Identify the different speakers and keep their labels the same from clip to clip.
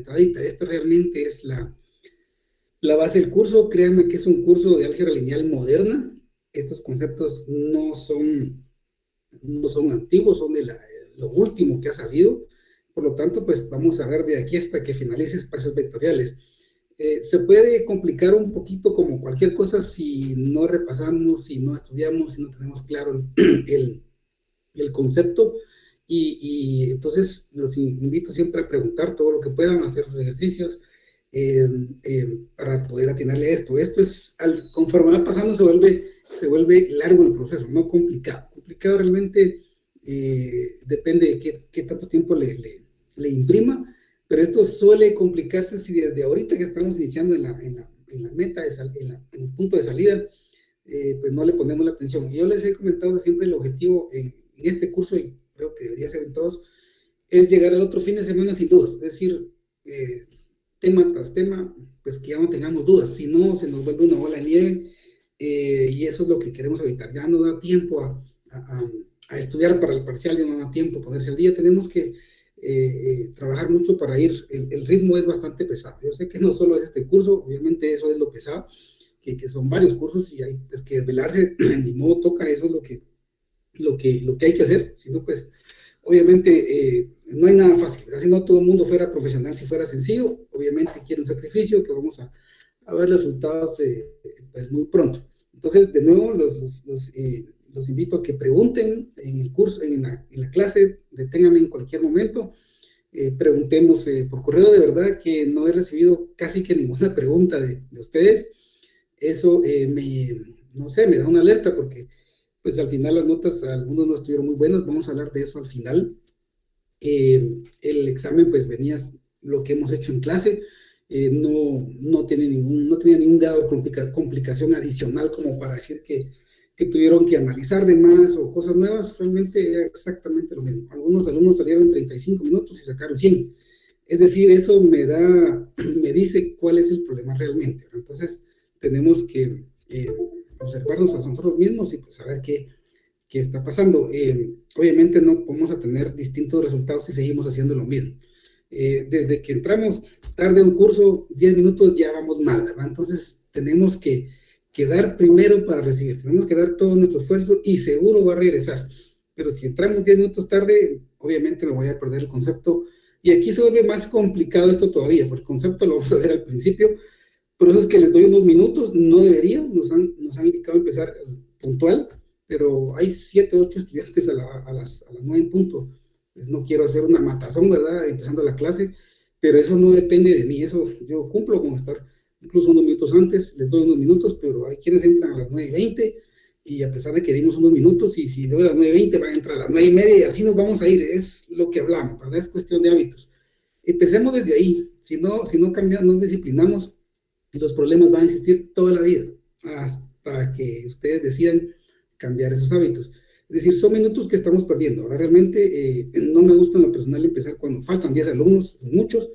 Speaker 1: entradita. Esta realmente es la base del curso. Créanme que es un curso de álgebra lineal moderna. Estos conceptos no son antiguos, son de lo último que ha salido. Por lo tanto, pues vamos a ver de aquí hasta que finalice espacios vectoriales. Se puede complicar un poquito como cualquier cosa si no repasamos, si no estudiamos, si no tenemos claro el concepto. Y entonces los invito siempre a preguntar todo lo que puedan, hacer sus ejercicios para poder atinarle a esto. Esto es, conforme va pasando, se vuelve largo el proceso, no complicado. Complicado realmente depende de qué tanto tiempo le imprima, pero esto suele complicarse si desde ahorita que estamos iniciando en la meta, en el punto de salida, pues no le ponemos la atención. Y yo les he comentado siempre el objetivo en este curso, y creo que debería ser en todos, es llegar al otro fin de semana sin dudas, es decir, tema tras tema, pues que ya no tengamos dudas, si no se nos vuelve una bola de nieve, y eso es lo que queremos evitar. Ya no da tiempo a estudiar para el parcial, ya no da tiempo a ponerse al día, tenemos que trabajar mucho para ir, el ritmo es bastante pesado. Yo sé que no solo es este curso, obviamente eso es lo pesado, que son varios cursos y hay pues, que desvelarse, ni modo toca, eso es lo que hay que hacer, si no pues obviamente no hay nada fácil, ¿verdad? Si no todo el mundo fuera profesional, si fuera sencillo, obviamente quiere un sacrificio que vamos a ver resultados pues muy pronto. Entonces de nuevo los invito a que pregunten en el curso, en la clase, deténganme en cualquier momento, preguntemos por correo. De verdad que no he recibido casi que ninguna pregunta de ustedes. Eso no sé, me da una alerta porque pues al final las notas, algunos no estuvieron muy buenas, vamos a hablar de eso al final. El examen pues venía lo que hemos hecho en clase, no tenía ningún grado de complicación adicional como para decir que tuvieron que analizar de más o cosas nuevas. Realmente era exactamente lo mismo. Algunos alumnos salieron en 35 minutos y sacaron 100. Es decir, eso me dice cuál es el problema realmente. Entonces, tenemos que observarnos a nosotros mismos y pues saber qué está pasando. Obviamente no vamos a tener distintos resultados si seguimos haciendo lo mismo. Desde que entramos tarde a un curso, 10 minutos ya vamos mal, ¿verdad? Entonces, tenemos que dar primero para recibir, tenemos que dar todo nuestro esfuerzo y seguro va a regresar, pero si entramos 10 minutos tarde, obviamente me voy a perder el concepto, y aquí se vuelve más complicado esto todavía, porque el concepto lo vamos a ver al principio, por eso es que les doy unos minutos, no debería, nos han indicado empezar puntual, pero hay 7, 8 estudiantes a las 9 en punto, pues no quiero hacer una matazón, ¿verdad?, empezando la clase, pero eso no depende de mí, eso yo cumplo con estar incluso unos minutos antes, les doy unos minutos, pero hay quienes entran a las 9:20 y a pesar de que dimos unos minutos, y si doy a las 9:20 van a entrar a las 9:30 y así nos vamos a ir, es lo que hablamos, ¿verdad? Es cuestión de hábitos. Empecemos desde ahí, si no cambiamos, no disciplinamos, los problemas van a existir toda la vida, hasta que ustedes decidan cambiar esos hábitos. Es decir, son minutos que estamos perdiendo. Ahora realmente no me gusta en lo personal empezar cuando faltan 10 alumnos, muchos,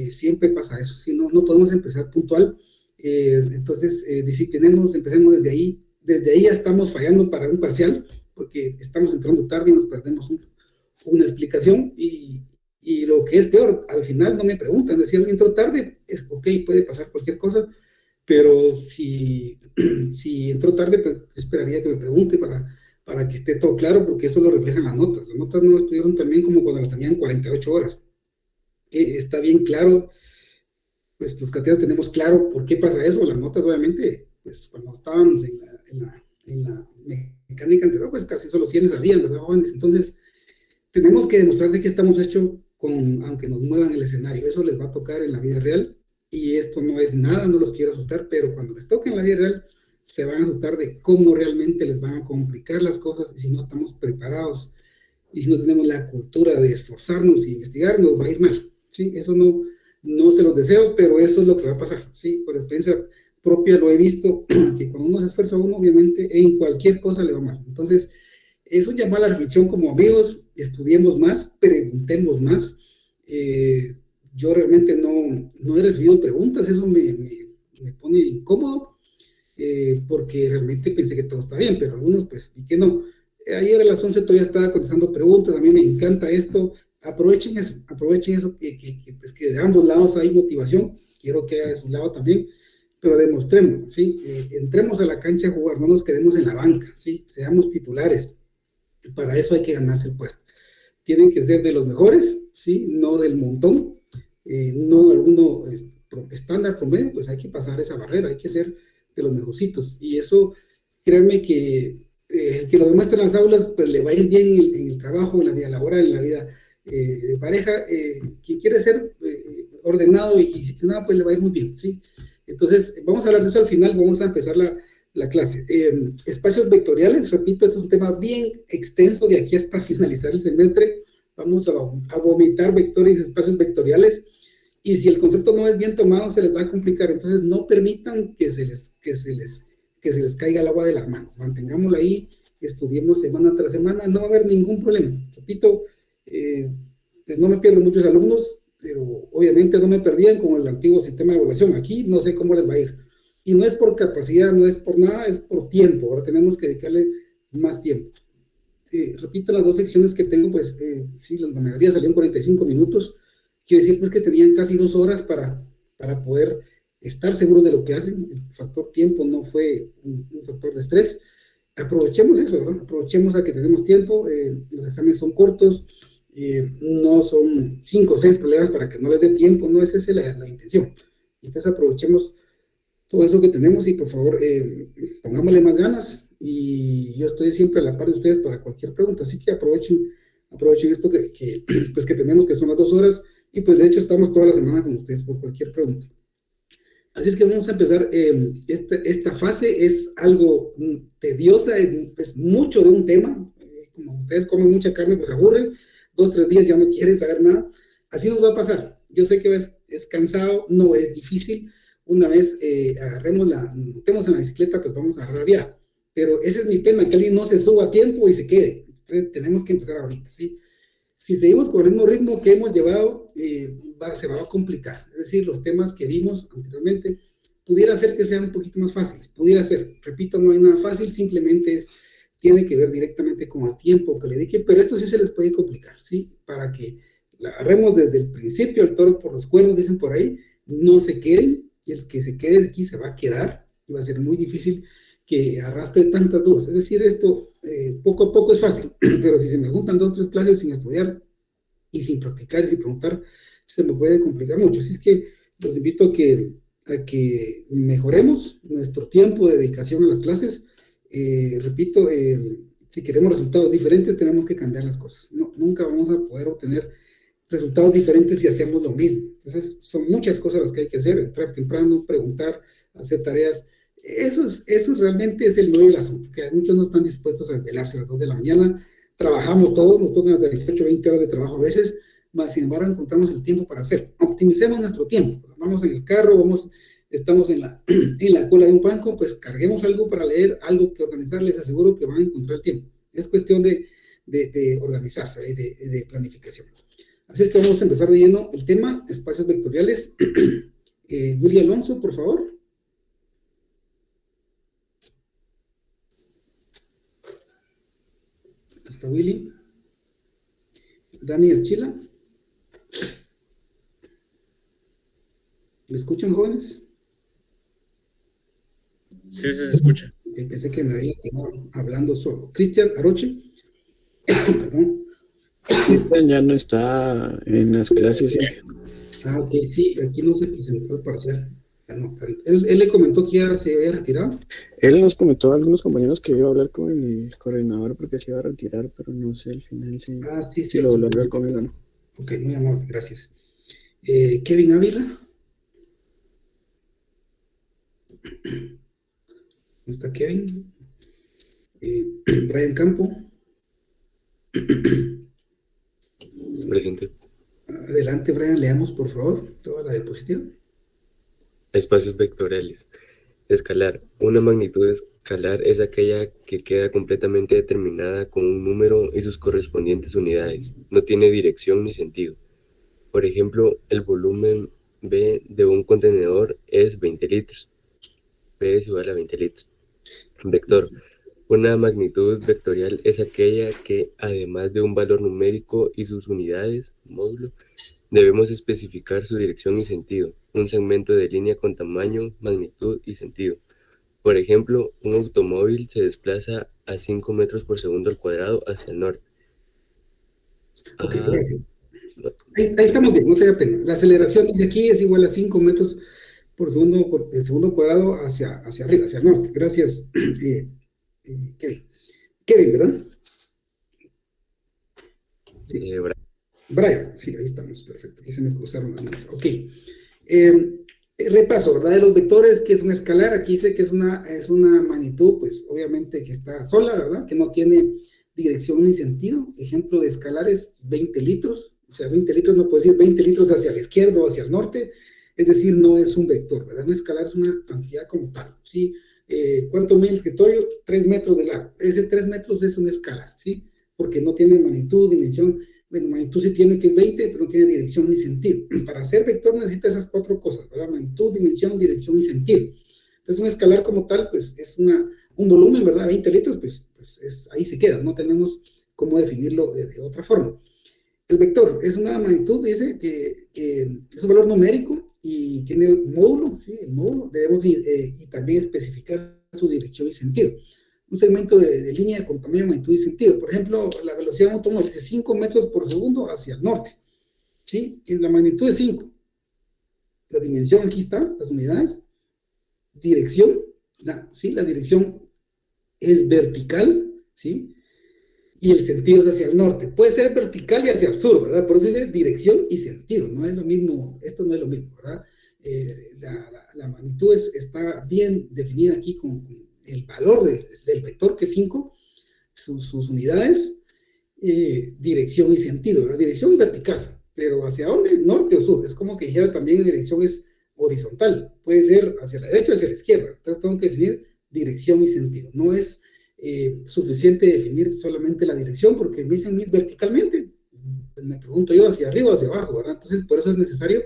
Speaker 1: siempre pasa eso, si no podemos empezar puntual, entonces disciplinemos, empecemos desde ahí ya estamos fallando para un parcial, porque estamos entrando tarde y nos perdemos una explicación, y lo que es peor, al final no me preguntan, es decir, entro tarde, es ok, puede pasar cualquier cosa, pero si entro tarde, pues esperaría que me pregunte para que esté todo claro, porque eso lo reflejan las notas no estuvieron tan bien como cuando las tenían 48 horas. Está bien claro, pues los cateados tenemos claro por qué pasa eso. Las notas, obviamente, pues cuando estábamos en la mecánica anterior, pues casi solo 100 sabían, ¿verdad, jóvenes? Entonces, tenemos que demostrar de qué estamos hechos aunque nos muevan el escenario. Eso les va a tocar en la vida real, y esto no es nada, no los quiero asustar, pero cuando les toque en la vida real, se van a asustar de cómo realmente les van a complicar las cosas, y si no estamos preparados, y si no tenemos la cultura de esforzarnos y investigar, nos va a ir mal. ¿Sí? Eso no se los deseo, pero eso es lo que va a pasar, ¿sí? Por experiencia propia lo he visto, que cuando uno se esfuerza obviamente en cualquier cosa le va mal. Entonces, es un llamado a la reflexión como amigos, estudiemos más, preguntemos más. Yo realmente no he recibido preguntas, eso me pone incómodo, porque realmente pensé que todo está bien, pero algunos pues, y que no. Ayer a las 11 todavía estaba contestando preguntas, a mí me encanta esto, aprovechen eso, pues que de ambos lados hay motivación, quiero que haya de su lado también, pero demostremos, ¿sí? Entremos a la cancha a jugar, no nos quedemos en la banca, ¿sí? Seamos titulares, para eso hay que ganarse el puesto. Tienen que ser de los mejores, ¿sí? No del montón, no de alguno estándar promedio, pues hay que pasar esa barrera, hay que ser de los mejorcitos, y eso, créanme que lo demuestre en las aulas, pues le va a ir bien en el trabajo, en la vida laboral, en la vida de pareja. Quien quiere ser ordenado y disciplinado, pues le va a ir muy bien, ¿sí? Entonces, vamos a hablar de eso al final, vamos a empezar la clase. Espacios vectoriales, repito, este es un tema bien extenso de aquí hasta finalizar el semestre. Vamos a vomitar vectores y espacios vectoriales, y si el concepto no es bien tomado, se les va a complicar. Entonces, no permitan que se les caiga el agua de las manos. Mantengámoslo ahí, estudiemos semana tras semana, no va a haber ningún problema. Repito, pues no me pierdo muchos alumnos, pero obviamente no me perdían con el antiguo sistema de evaluación. Aquí no sé cómo les va a ir. Y no es por capacidad, no es por nada, es por tiempo. Ahora tenemos que dedicarle más tiempo. Repito, las 2 secciones que tengo, pues sí, la mayoría salieron 45 minutos. Quiere decir pues que tenían casi 2 horas para poder estar seguros de lo que hacen. El factor tiempo no fue un factor de estrés. Aprovechemos eso, ¿no? Aprovechemos a que tenemos tiempo. Los exámenes son cortos, no son 5 o 6 problemas para que no les dé tiempo, no es esa la intención. Entonces aprovechemos todo eso que tenemos y por favor pongámosle más ganas, y yo estoy siempre a la par de ustedes para cualquier pregunta, así que aprovechen esto pues que tenemos, que son las 2 horas, y pues de hecho estamos toda la semana con ustedes por cualquier pregunta. Así es que vamos a empezar. Esta fase es algo tediosa, es mucho de un tema. Como ustedes comen mucha carne, pues aburren, 2, 3 días ya no quieren saber nada. Así nos va a pasar. Yo sé que es cansado, no es difícil. Una vez montemos en la bicicleta, pues vamos a agarrar vía. Pero esa es mi pena, que alguien no se suba a tiempo y se quede. Entonces tenemos que empezar ahorita, ¿sí? Si seguimos con el mismo ritmo que hemos llevado, se va a complicar. Es decir, los temas que vimos anteriormente, pudiera ser que sean un poquito más fáciles, pudiera ser. Repito, no hay nada fácil, simplemente tiene que ver directamente con el tiempo que le dedique, pero esto sí se les puede complicar, ¿sí? Para que la agarremos desde el principio, el toro por los cuernos, dicen por ahí, no se queden, y el que se quede aquí se va a quedar, y va a ser muy difícil que arrastre tantas dudas. Es decir, esto poco a poco es fácil, pero si se me juntan 2, 3 clases sin estudiar y sin practicar y sin preguntar, se me puede complicar mucho. Así es que los invito a que mejoremos nuestro tiempo de dedicación a las clases. Repito, si queremos resultados diferentes, tenemos que cambiar las cosas. Nunca vamos a poder obtener resultados diferentes si hacemos lo mismo. Entonces, son muchas cosas las que hay que hacer: entrar temprano, preguntar, hacer tareas. Eso realmente es el meollo del asunto, que muchos no están dispuestos a desvelarse a las 2 de la mañana. Trabajamos todos, nos tocan hasta 18, 20 horas de trabajo a veces, mas sin embargo encontramos el tiempo para hacer. Optimicemos nuestro tiempo. Vamos en el carro, estamos en la cola de un banco, pues carguemos algo para leer, algo que organizar. Les aseguro que van a encontrar el tiempo. Es cuestión de organizarse, de planificación. Así es que vamos a empezar de lleno el tema, espacios vectoriales. Willy Alonso, por favor. Hasta Willy. Dani Archila. ¿Me escuchan, jóvenes?
Speaker 2: Sí, se escucha.
Speaker 1: Pensé que me había quedado hablando solo. Cristian Aroche. Perdón.
Speaker 3: Cristian ya no está en las clases.
Speaker 1: Ok, sí, aquí no se presentó al parecer. Él le comentó que ya se había retirado.
Speaker 3: Él nos comentó a algunos compañeros que iba a hablar con el coordinador porque se iba a retirar, pero no sé al final si lo volvió a hablar con él o no.
Speaker 1: Ok, muy amable, gracias. Kevin Ávila. ¿Dónde está Kevin? Brian Campo.
Speaker 4: Presente.
Speaker 1: Adelante, Brian, leamos por favor toda la diapositiva.
Speaker 4: Espacios vectoriales. Escalar. Una magnitud escalar es aquella que queda completamente determinada con un número y sus correspondientes unidades. No tiene dirección ni sentido. Por ejemplo, el volumen B de un contenedor es 20 litros. B es igual a 20 litros. Vector. Una magnitud vectorial es aquella que, además de un valor numérico y sus unidades, módulo, debemos especificar su dirección y sentido, un segmento de línea con tamaño, magnitud y sentido. Por ejemplo, un automóvil se desplaza a 5 metros por segundo al cuadrado hacia el norte.
Speaker 1: Ok, gracias. Ahí estamos bien, no te da pena. La aceleración dice aquí es igual a 5 metros por segundo cuadrado hacia arriba, hacia el norte. Gracias, Kevin, ¿verdad? Sí. Brian, sí, ahí estamos, perfecto. Aquí se me cruzaron las líneas. Ok. Repaso, ¿verdad? De los vectores, que es un escalar, aquí dice que es una magnitud, pues obviamente que está sola, ¿verdad? Que no tiene dirección ni sentido. Ejemplo de escalar es 20 litros. O sea, 20 litros no puede decir 20 litros hacia la izquierda o hacia el norte. Es decir, no es un vector, ¿verdad? Un escalar es una cantidad como tal, ¿sí? ¿Cuánto mide el escritorio? 3 metros de largo. Ese 3 metros es un escalar, ¿sí? Porque no tiene magnitud, dimensión. Bueno, magnitud sí tiene que es 20, pero no tiene dirección ni sentido. Para ser vector necesita esas 4 cosas, ¿verdad? Magnitud, dimensión, dirección y sentido. Entonces, un escalar como tal, pues, es un volumen, ¿verdad? 20 litros, pues ahí se queda. No tenemos cómo definirlo de otra forma. El vector es una magnitud, dice, que es un valor numérico y tiene módulo, ¿sí? El módulo. Debemos y también especificar su dirección y sentido. Un segmento de línea con tamaño, magnitud y sentido. Por ejemplo, la velocidad de un automóvil es de 5 metros por segundo hacia el norte, ¿sí? Y la magnitud es 5. La dimensión, aquí está, las unidades. Dirección, ¿sí? La dirección es vertical, ¿sí? Y el sentido es hacia el norte. Puede ser vertical y hacia el sur, ¿verdad? Por eso dice dirección y sentido. No es lo mismo, esto no es lo mismo, ¿verdad? La magnitud está bien definida aquí con el valor del vector, que es 5, sus unidades, dirección y sentido. La dirección vertical, pero ¿hacia dónde? Norte o sur. Es como que dijera también dirección es horizontal. Puede ser hacia la derecha o hacia la izquierda. Entonces tengo que definir dirección y sentido. No es suficiente definir solamente la dirección, porque me dicen verticalmente. Me pregunto yo hacia arriba o hacia abajo, ¿verdad? Entonces por eso es necesario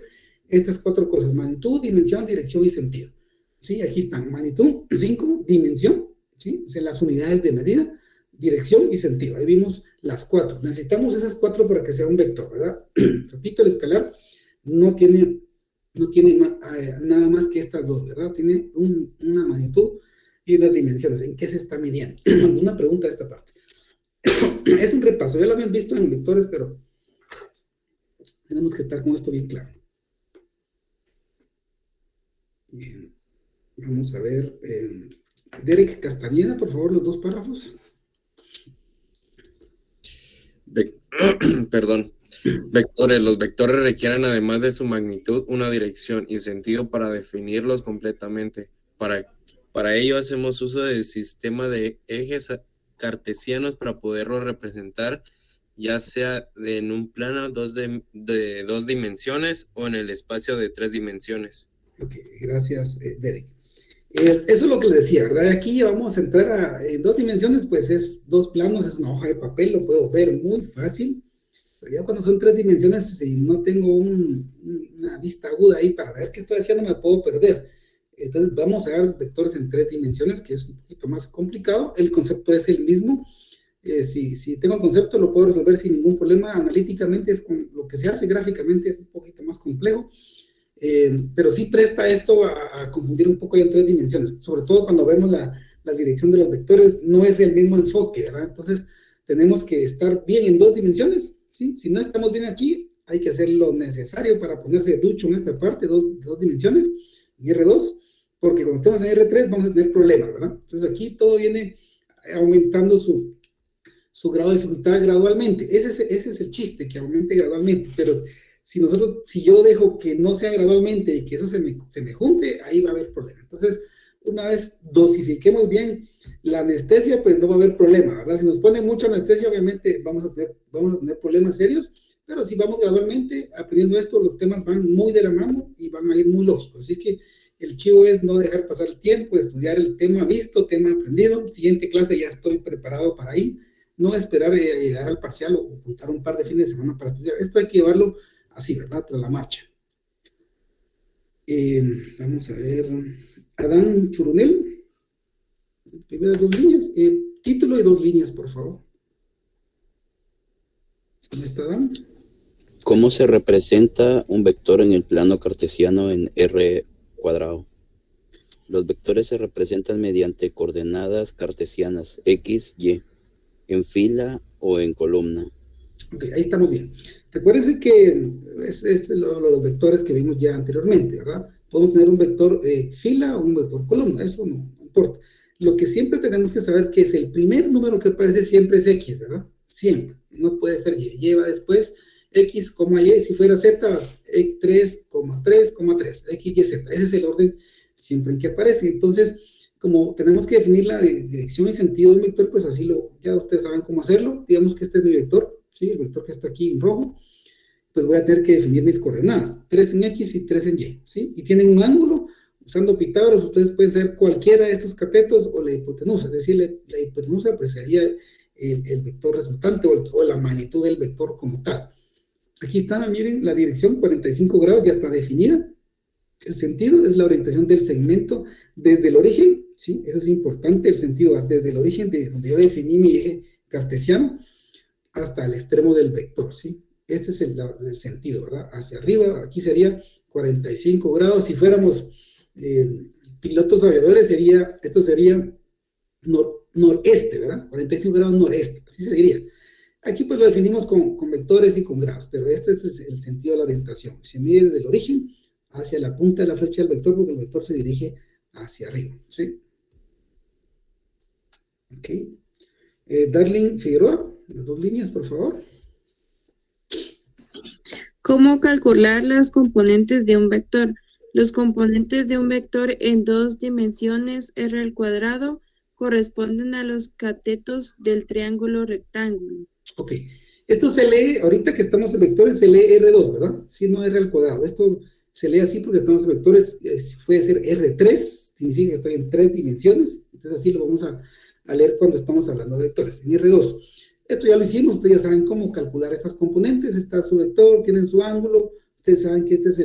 Speaker 1: estas 4 cosas: magnitud, dimensión, dirección y sentido. ¿Sí? Aquí están, magnitud, 5, dimensión, ¿sí? O sea, las unidades de medida, dirección y sentido. Ahí vimos las 4. Necesitamos esas 4 para que sea un vector, ¿verdad? Repito, el escalar no tiene nada más que estas 2, ¿verdad? Tiene una magnitud y unas dimensiones. ¿En qué se está midiendo? ¿Alguna pregunta de esta parte? Es un repaso, ya lo habían visto en vectores, pero tenemos que estar con esto bien claro. Bien. Vamos a ver, Derek Castañeda, por favor, los 2 párrafos.
Speaker 2: Perdón. Los vectores requieren, además de su magnitud, una dirección y sentido para definirlos completamente. Para ello hacemos uso del sistema de ejes cartesianos para poderlos representar, ya sea en un plano de 2 dimensiones o en el espacio de 3 dimensiones.
Speaker 1: Ok, gracias, Derek. Eso es lo que le decía, ¿verdad? Aquí vamos a entrar en 2 dimensiones, pues es 2 planos, es una hoja de papel, lo puedo ver muy fácil, pero ya cuando son 3 dimensiones, si no tengo una vista aguda ahí para ver qué estoy haciendo, me puedo perder. Entonces vamos a ver vectores en 3 dimensiones, que es un poquito más complicado. El concepto es el mismo. Si tengo el concepto, lo puedo resolver sin ningún problema. Analíticamente es con lo que se hace, gráficamente es un poquito más complejo. Pero sí presta esto a confundir un poco ya en 3 dimensiones, sobre todo cuando vemos la dirección de los vectores, no es el mismo enfoque, ¿verdad? Entonces tenemos que estar bien en 2 dimensiones, ¿sí? Si no estamos bien aquí, hay que hacer lo necesario para ponerse ducho en esta parte, 2 dimensiones, en R2, porque cuando estemos en R3 vamos a tener problemas, ¿verdad? Entonces aquí todo viene aumentando su grado de dificultad gradualmente. Ese es el chiste, que aumente gradualmente, pero si yo dejo que no sea gradualmente y que eso se me junte, ahí va a haber problema. Entonces, una vez dosifiquemos bien la anestesia, pues no va a haber problema, ¿verdad? Si nos ponen mucha anestesia, obviamente vamos a tener problemas serios, pero si vamos gradualmente aprendiendo esto, los temas van muy de la mano y van a ir muy lógicos. Así que el chivo es no dejar pasar el tiempo, estudiar el tema visto, tema aprendido. Siguiente clase ya estoy preparado para ir. No esperar a llegar al parcial o juntar un par de fines de semana para estudiar. Esto hay que llevarlo así, ¿verdad? Tras la marcha. Vamos a ver. Adán Churunel. Primeras 2 líneas. Título y 2 líneas, por favor. ¿Dónde está Dan?
Speaker 5: ¿Cómo se representa un vector en el plano cartesiano en R cuadrado? Los vectores se representan mediante coordenadas cartesianas X, Y, en fila o en columna.
Speaker 1: Ok, ahí estamos bien. Recuérdense que es los vectores que vimos ya anteriormente, ¿verdad? Podemos tener un vector fila o un vector columna, eso no importa. Lo que siempre tenemos que saber que es el primer número que aparece siempre es X, ¿verdad? Siempre. No puede ser Y. Y va después X, Y. Si fuera Z, 3, 3, 3. X, Y, Z. Ese es el orden siempre en que aparece. Entonces, como tenemos que definir la dirección y sentido de un vector, pues así ya ustedes saben cómo hacerlo. Digamos que este es mi vector, ¿sí? El vector que está aquí en rojo. Pues voy a tener que definir mis coordenadas. 3 en X y 3 en Y, ¿sí? Y tienen un ángulo. Usando Pitágoras, ustedes pueden ser cualquiera de estos catetos o la hipotenusa. Es decir, la hipotenusa pues sería el vector resultante o la magnitud del vector como tal. Aquí está, miren, la dirección 45 grados ya está definida. El sentido es la orientación del segmento desde el origen, ¿sí? Eso es importante, el sentido va desde el origen de donde yo definí mi eje cartesiano hasta el extremo del vector, ¿sí? Este es el sentido, ¿verdad? Hacia arriba, aquí sería 45 grados. Si fuéramos pilotos aviadores, esto sería noreste, ¿verdad? 45 grados noreste, así se diría. Aquí pues lo definimos con vectores y con grados, pero este es el sentido de la orientación. Se mide desde el origen hacia la punta de la flecha del vector, porque el vector se dirige hacia arriba, ¿sí? Ok. Darling Figueroa, las 2 líneas, por favor.
Speaker 6: ¿Cómo calcular las componentes de un vector? Los componentes de un vector en 2 dimensiones R al cuadrado corresponden a los catetos del triángulo rectángulo.
Speaker 1: Ok, esto se lee, ahorita que estamos en vectores, se lee R2, ¿verdad? Si no R al cuadrado. Esto se lee así porque estamos en vectores, puede ser R3, significa que estoy en 3 dimensiones, entonces así lo vamos a leer cuando estamos hablando de vectores. En R2, esto ya lo hicimos, ustedes ya saben cómo calcular estas componentes, está su vector, tienen su ángulo, ustedes saben que este es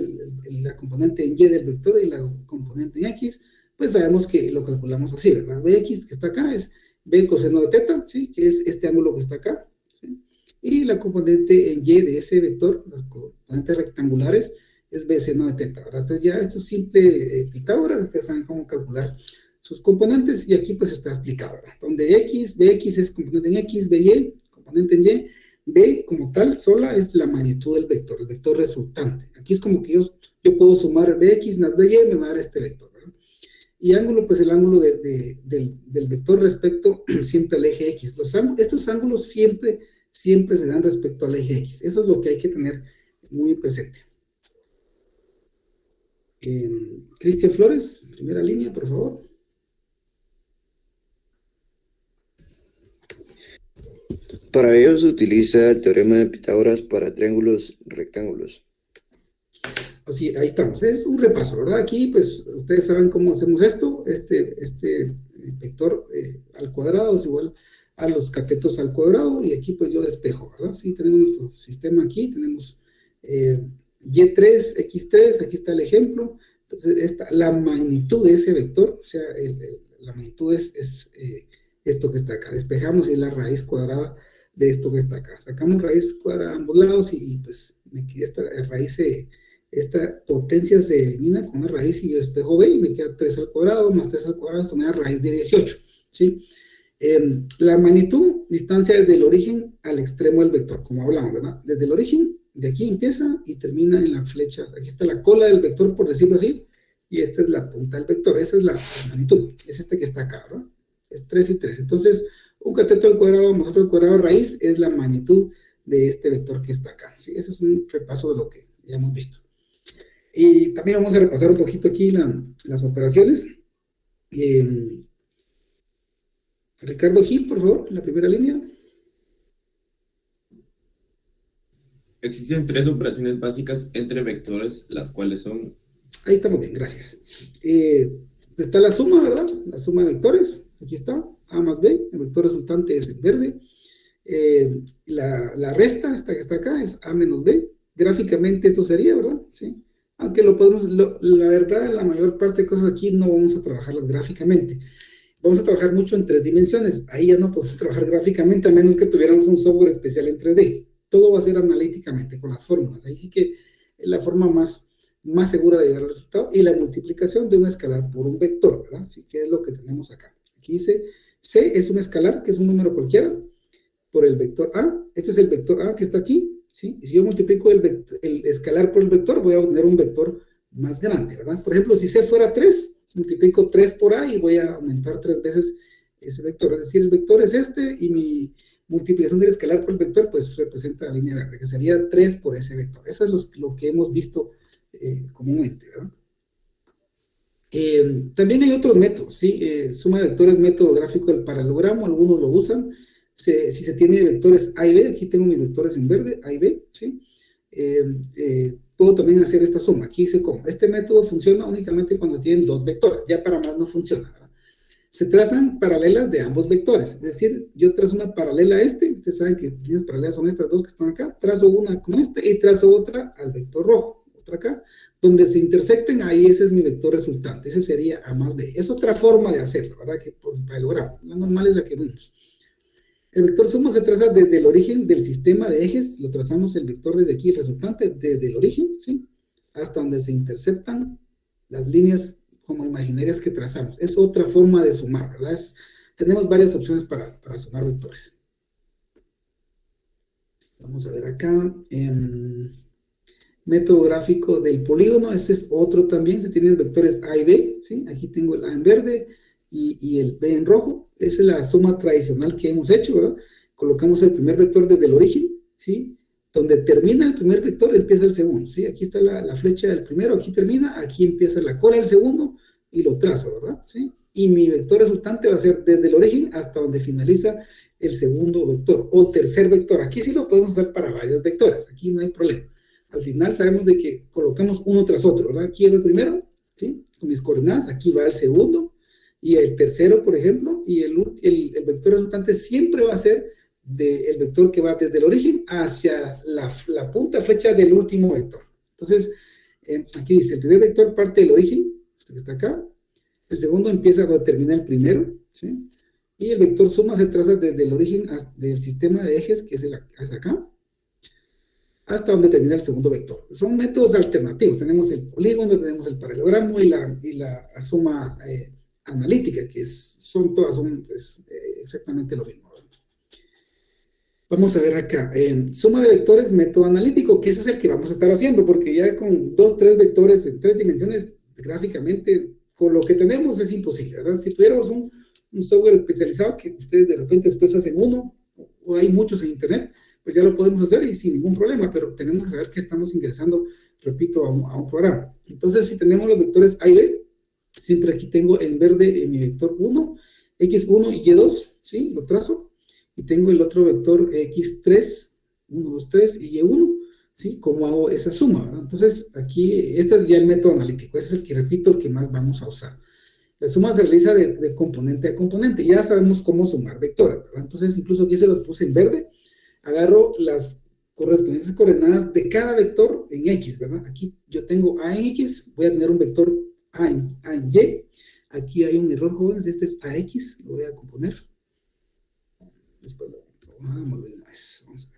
Speaker 1: la componente en Y del vector y la componente en X, pues sabemos que lo calculamos así, ¿verdad? Bx que está acá es B coseno de teta, ¿sí? Que es este ángulo que está acá, ¿sí? Y la componente en Y de ese vector, las componentes rectangulares, es B seno de teta, ¿verdad? Entonces ya esto es simple Pitágoras, ustedes saben cómo calcular sus componentes y aquí pues está explicado, ¿verdad? Donde Bx es componente en X, By, componente en Y, B como tal sola es la magnitud del vector, el vector resultante. Aquí es como que yo puedo sumar Bx más By, me va a dar este vector, ¿verdad? Y ángulo, pues el ángulo del vector respecto siempre al eje X. Estos ángulos siempre se dan respecto al eje X. Eso es lo que hay que tener muy presente. Cristian Flores, primera línea, por favor.
Speaker 7: Para ello se utiliza el teorema de Pitágoras para triángulos rectángulos.
Speaker 1: Así, ahí estamos, es un repaso, ¿verdad? Aquí, pues, ustedes saben cómo hacemos esto, este vector al cuadrado es igual a los catetos al cuadrado, y aquí, pues, yo despejo, ¿verdad? Sí, tenemos nuestro sistema aquí, tenemos Y3, X3, aquí está el ejemplo, entonces, la magnitud de ese vector, o sea, la magnitud es esto que está acá, despejamos y es la raíz cuadrada de esto que está acá, sacamos raíz cuadrada a ambos lados, y pues, esta raíz esta potencia se elimina con una raíz y yo despejo B y me queda 3 al cuadrado más 3 al cuadrado, esto me da raíz de 18, ¿sí? La magnitud, distancia desde el origen al extremo del vector, como hablamos, ¿verdad? Desde el origen, de aquí empieza y termina en la flecha, aquí está la cola del vector, por decirlo así, y esta es la punta del vector, esa es la magnitud, es este que está acá, ¿verdad? Es 3 y 3, entonces un cateto al cuadrado más otro al cuadrado raíz es la magnitud de este vector que está acá, ¿sí? Eso es un repaso de lo que ya hemos visto. Y también vamos a repasar un poquito aquí las operaciones. Ricardo Gil, por favor, la primera línea.
Speaker 8: Existen 3 operaciones básicas entre vectores, las cuales son...
Speaker 1: Ahí estamos bien, gracias. Está la suma, ¿verdad? La suma de vectores, aquí está, A más B, el vector resultante es el verde. La resta, esta que está acá, es A menos B. Gráficamente esto sería, ¿verdad? Sí. Aunque la verdad, la mayor parte de cosas aquí no vamos a trabajarlas gráficamente. vamos a trabajar mucho en 3 dimensiones. Ahí ya no podemos trabajar gráficamente a menos que tuviéramos un software especial en 3D. Todo va a ser analíticamente con las fórmulas. Ahí sí que es la forma más segura de llegar al resultado. Y la multiplicación de un escalar por un vector, ¿verdad? Así que es lo que tenemos acá. Aquí dice C es un escalar, que es un número cualquiera, por el vector A. Este es el vector A que está aquí, ¿sí? Y si yo multiplico el escalar por el vector, voy a obtener un vector más grande, ¿verdad? Por ejemplo, si C fuera 3, multiplico 3 por A y voy a aumentar 3 veces ese vector. Es decir, el vector es este y mi multiplicación del escalar por el vector, pues representa la línea verde, que sería 3 por ese vector. Eso es lo que hemos visto comúnmente, ¿verdad? También hay otros métodos, ¿sí? Suma de vectores, método gráfico del paralelogramo, algunos lo usan. Si se tiene vectores A y B, aquí tengo mis vectores en verde, A y B, ¿sí? Puedo también hacer esta suma. Aquí dice cómo. Este método funciona únicamente cuando tienen 2 vectores, ya para más no funciona, ¿verdad? Se trazan paralelas de ambos vectores, es decir, yo trazo una paralela a este, ustedes saben que líneas paralelas son estas dos que están acá, trazo una como este y trazo otra al vector rojo, otra acá, donde se intersecten, ahí ese es mi vector resultante, ese sería A más B. Es otra forma de hacerlo, ¿verdad? Que por el paralelogramo, la normal es la que vimos. El vector suma se traza desde el origen del sistema de ejes, lo trazamos el vector desde aquí, resultante, desde el origen, ¿sí? Hasta donde se interceptan las líneas como imaginarias que trazamos. Es otra forma de sumar, ¿verdad? Tenemos varias opciones para sumar vectores. Vamos a ver acá. Método gráfico del polígono, ese es otro también, se tienen vectores A y B, ¿sí? Aquí tengo el A en verde y el B en rojo. Esa es la suma tradicional que hemos hecho, ¿verdad? Colocamos el primer vector desde el origen, ¿sí? Donde termina el primer vector, empieza el segundo, ¿sí? Aquí está la flecha del primero, aquí termina, aquí empieza la cola del segundo y lo trazo, ¿verdad? ¿Sí? Y mi vector resultante va a ser desde el origen hasta donde finaliza el segundo vector o tercer vector. Aquí sí lo podemos usar para varios vectores, aquí no hay problema. Al final sabemos de que colocamos uno tras otro, ¿verdad? Aquí va el primero, ¿sí? Con mis coordenadas, aquí va el segundo, y el tercero, por ejemplo, y el vector resultante siempre va a ser el vector que va desde el origen hacia la punta flecha del último vector. Entonces, aquí dice, el primer vector parte del origen, este que está acá, el segundo empieza donde termina el primero, ¿sí? Y el vector suma se traza desde el origen del sistema de ejes, que es hacia acá, hasta donde termina el segundo vector. Son métodos alternativos. Tenemos el polígono, tenemos el paralelogramo y la suma analítica, que todas son pues, exactamente lo mismo. Vamos a ver acá. Suma de vectores, método analítico, que ese es el que vamos a estar haciendo, porque ya con 2, 3 vectores en 3 dimensiones, gráficamente, con lo que tenemos es imposible, ¿verdad? Si tuviéramos un software especializado que ustedes de repente después hacen uno, o hay muchos en internet, pues ya lo podemos hacer y sin ningún problema, pero tenemos que saber que estamos ingresando, repito, a un programa. Entonces, si tenemos los vectores A y B, siempre aquí tengo en verde mi vector 1, X1 y Y2, ¿sí? Lo trazo. Y tengo el otro vector X3, 1, 2, 3 y Y1, ¿sí? ¿Cómo hago esa suma, ¿verdad? Entonces, aquí, este es ya el método analítico. Ese es el que, repito, el que más vamos a usar. La suma se realiza de componente a componente. Ya sabemos cómo sumar vectores, ¿verdad? Entonces, incluso aquí se los puse en verde. Agarro las correspondientes coordenadas de cada vector en X, ¿verdad? Aquí yo tengo A en X, voy a tener un vector A en Y. Aquí hay un error, jóvenes, este es AX, lo voy a componer. Después lo vamos a ver una vez, vamos a ver.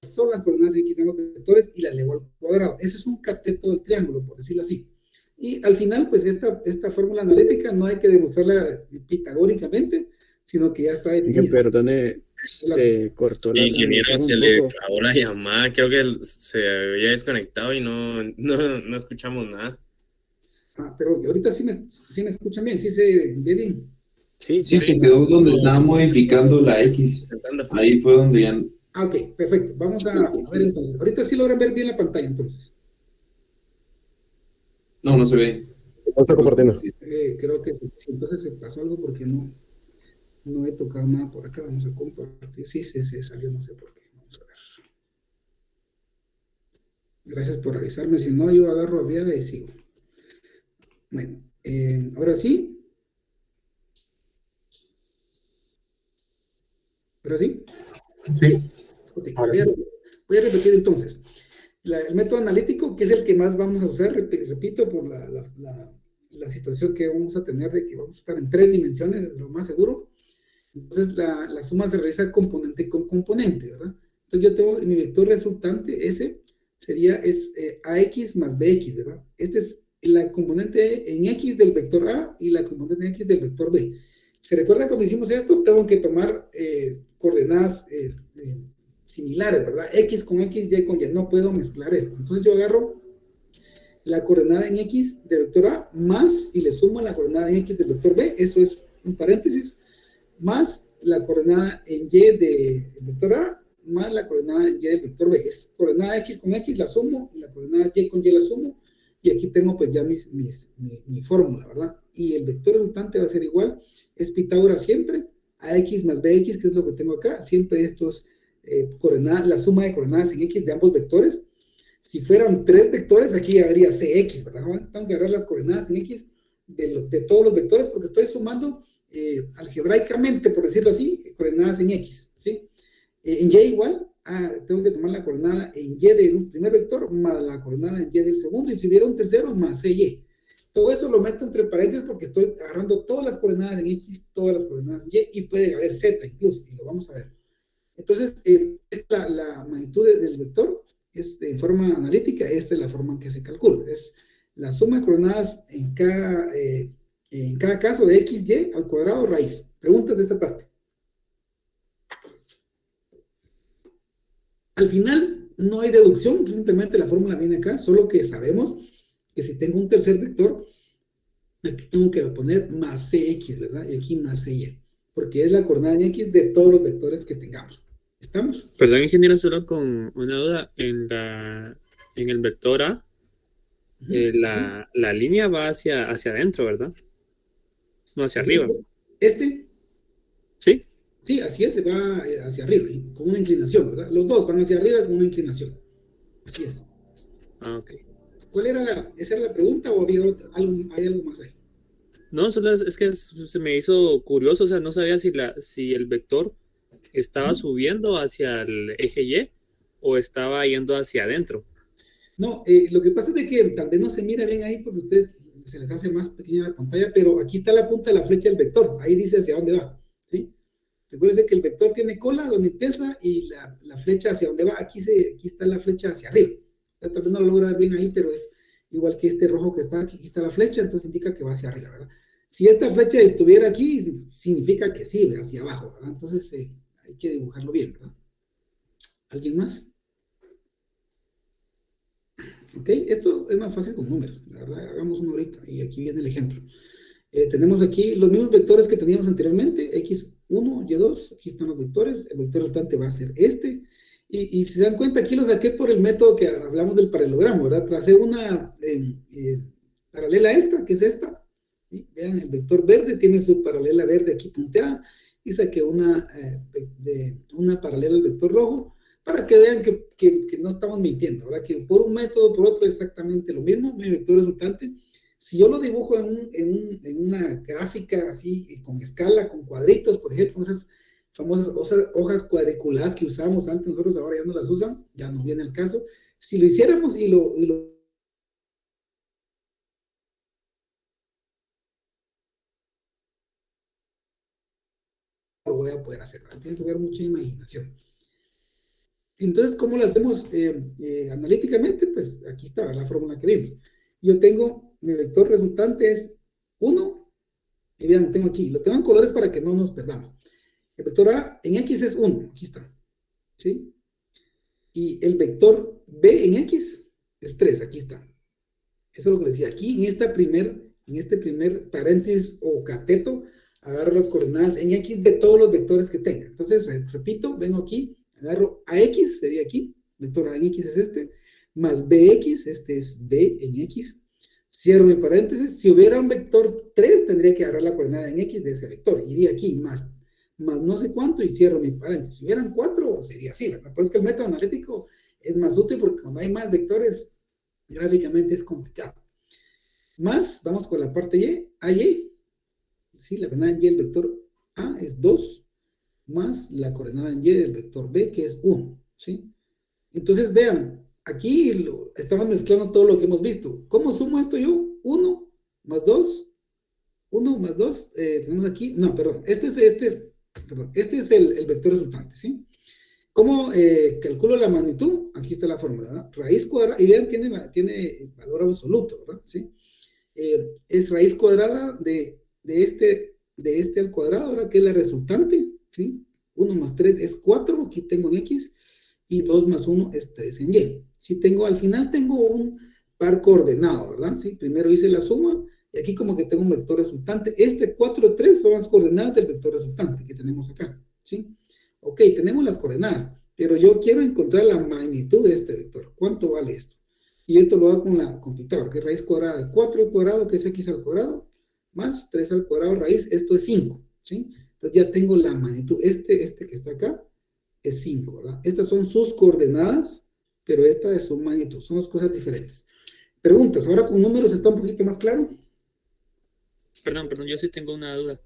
Speaker 1: son las coordenadas en X de ambos vectores y la elevo al cuadrado. Eso es un cateto del triángulo, por decirlo así. Y al final, pues esta fórmula analítica no hay que demostrarla pitagóricamente, sino que ya está definida.
Speaker 3: Perdone, se cortó la
Speaker 2: ingeniero, se
Speaker 3: transmisión
Speaker 2: le
Speaker 3: un poco.
Speaker 2: trabó la llamada, creo que se había desconectado y no escuchamos nada.
Speaker 1: Pero ahorita sí me escuchan bien, sí se ve bien.
Speaker 8: Sí, se quedó donde estaba modificando la X. Ahí fue donde ya...
Speaker 1: Ok, perfecto. Vamos a ver entonces. Ahorita sí logran ver bien la pantalla entonces.
Speaker 8: No se ve.
Speaker 9: No está compartiendo.
Speaker 1: Creo que sí, entonces se pasó algo porque no he tocado nada por acá. Vamos a compartir. Sí, se salió, no sé por qué. Vamos a ver. Gracias por avisarme. Si no, yo agarro a Riada y sigo. Bueno, ahora sí. ¿Ahora sí?
Speaker 9: Sí.
Speaker 1: Okay. Voy a repetir entonces. El método analítico, que es el que más vamos a usar, repito, por la situación que vamos a tener de que vamos a estar en 3 dimensiones, lo más seguro. Entonces, la suma se realiza componente con componente, ¿verdad? Entonces, yo tengo mi vector resultante, ese sería AX más BX, ¿verdad? Este es la componente en X del vector A y la componente en X del vector B. ¿Se recuerda cuando hicimos esto? Tengo que tomar coordenadas similares, ¿verdad? X con X, Y con Y. No puedo mezclar esto. Entonces yo agarro la coordenada en X del vector A más y le sumo la coordenada en X del vector B. Eso es un paréntesis. Más la coordenada en Y del vector A más la coordenada en Y del vector B. Es coordenada X con X, la sumo, y la coordenada Y con Y la sumo. Y aquí tengo pues ya mi fórmula, ¿verdad? Y el vector resultante va a ser igual. Es Pitágoras siempre. AX más BX, que es lo que tengo acá. Siempre esto es la suma de coordenadas en X de ambos vectores. Si fueran 3 vectores, aquí habría CX, ¿verdad? Tengo que agarrar las coordenadas en X de todos los vectores porque estoy sumando algebraicamente, por decirlo así, coordenadas en X, ¿sí? En Y igual, tengo que tomar la coordenada en Y del primer vector más la coordenada en Y del segundo, y si hubiera un tercero, más CY. Todo eso lo meto entre paréntesis porque estoy agarrando todas las coordenadas en X, todas las coordenadas en Y, y puede haber Z incluso, y lo vamos a ver. Entonces, la magnitud del vector es de forma analítica, esta es la forma en que se calcula. Es la suma de coordenadas en cada caso de X, Y al cuadrado raíz. Preguntas de esta parte. Al final, no hay deducción, simplemente la fórmula viene acá, solo que sabemos que si tengo un tercer vector, aquí tengo que poner más CX, ¿verdad? Y aquí más CY, porque es la coordenada en X de todos los vectores que tengamos. ¿Estamos?
Speaker 10: Perdón, ingeniero, solo con una duda. En el vector A, la línea va hacia adentro, ¿verdad? No hacia arriba.
Speaker 1: ¿Este?
Speaker 10: ¿Sí?
Speaker 1: Sí, así es, se va hacia arriba, con una inclinación, ¿verdad? Los dos van hacia arriba con una inclinación. Así es.
Speaker 10: Ok.
Speaker 1: ¿Cuál era esa era la pregunta o había hay algo más ahí?
Speaker 10: No, solo es que se me hizo curioso, o sea, no sabía si el vector estaba subiendo hacia el eje Y o estaba yendo hacia adentro.
Speaker 1: No, lo que pasa es de que tal vez no se mira bien ahí porque a ustedes se les hace más pequeña la pantalla, pero aquí está la punta de la flecha del vector, ahí dice hacia dónde va, ¿sí? Recuerden que el vector tiene cola donde empieza y la flecha hacia dónde va, aquí está la flecha hacia arriba. Tal vez no lo logra ver bien ahí, pero es igual que este rojo que está aquí, está la flecha, entonces indica que va hacia arriba, ¿verdad? Si esta flecha estuviera aquí, significa que sí, hacia abajo, ¿verdad? Entonces hay que dibujarlo bien, ¿verdad? ¿Alguien más? ¿Ok? Esto es más fácil con números, la verdad, hagamos uno ahorita, y aquí viene el ejemplo. Tenemos aquí los mismos vectores que teníamos anteriormente, X1, Y2, aquí están los vectores, el vector resultante va a ser este, y si se dan cuenta, aquí lo saqué por el método que hablamos del paralelogramo, ¿verdad? Tracé una paralela a esta, que es esta, ¿sí? Vean, el vector verde tiene su paralela verde aquí punteada, y saqué una paralela al vector rojo, para que vean que no estamos mintiendo, ¿verdad? Que por un método, por otro, exactamente lo mismo, mi vector resultante. Si yo lo dibujo en una gráfica así, con escala, con cuadritos, por ejemplo, esas famosas hojas cuadriculadas que usábamos antes, nosotros ahora ya no las usan, ya no viene el caso. Si lo hiciéramos y lo voy a poder hacer, tiene que haber mucha imaginación. Entonces, ¿cómo lo hacemos analíticamente? Pues aquí está la fórmula que vimos. Yo tengo, mi vector resultante es 1, y vean, tengo aquí, lo tengo en colores para que no nos perdamos. El vector A en X es 1, aquí está, ¿sí? Y el vector B en X es 3, aquí está. Eso es lo que les decía. Aquí en este primer paréntesis o cateto, agarro las coordenadas en X de todos los vectores que tenga. Entonces, repito, vengo aquí, agarro AX, sería aquí, vector A en X es este, más BX, este es B en X, cierro mi paréntesis. Si hubiera un vector 3, tendría que agarrar la coordenada en X de ese vector, iría aquí, más no sé cuánto, y cierro mi paréntesis. Si hubieran 4, sería así, ¿verdad? Por eso que el método analítico es más útil, porque cuando hay más vectores, gráficamente es complicado. Más, vamos con la parte Y, AY, ¿sí? La coordenada en Y del vector A es 2, más la coordenada en Y del vector B, que es 1, ¿sí? Entonces, vean, aquí estamos mezclando todo lo que hemos visto. ¿Cómo sumo esto yo? 1 más 2, 1 más 2, tenemos aquí, no, perdón, este es el vector resultante, ¿sí? ¿Cómo calculo la magnitud? Aquí está la fórmula, ¿verdad? Raíz cuadrada, y vean, tiene valor absoluto, ¿verdad? ¿Sí? Es raíz cuadrada de este al cuadrado, ¿verdad? Que es la resultante, ¿sí? 1 más 3 es 4, aquí tengo en X, y 2 más 1 es 3 en Y. Si al final tengo un par coordenado, ¿verdad? ¿Sí? Primero hice la suma, y aquí como que tengo un vector resultante. 4, 3 son las coordenadas del vector resultante que tenemos acá, ¿sí? Ok, tenemos las coordenadas, pero yo quiero encontrar la magnitud de este vector. ¿Cuánto vale esto? Y esto lo hago con Pitágoras, que es raíz cuadrada de 4 al cuadrado, que es X al cuadrado, más 3 al cuadrado raíz, esto es 5, ¿sí? Entonces ya tengo la magnitud. Este que está acá es 5, ¿verdad? Estas son sus coordenadas, pero esta es su magnitud. Son dos cosas diferentes. Preguntas, ahora con números está un poquito más claro.
Speaker 10: Perdón, yo sí tengo una duda.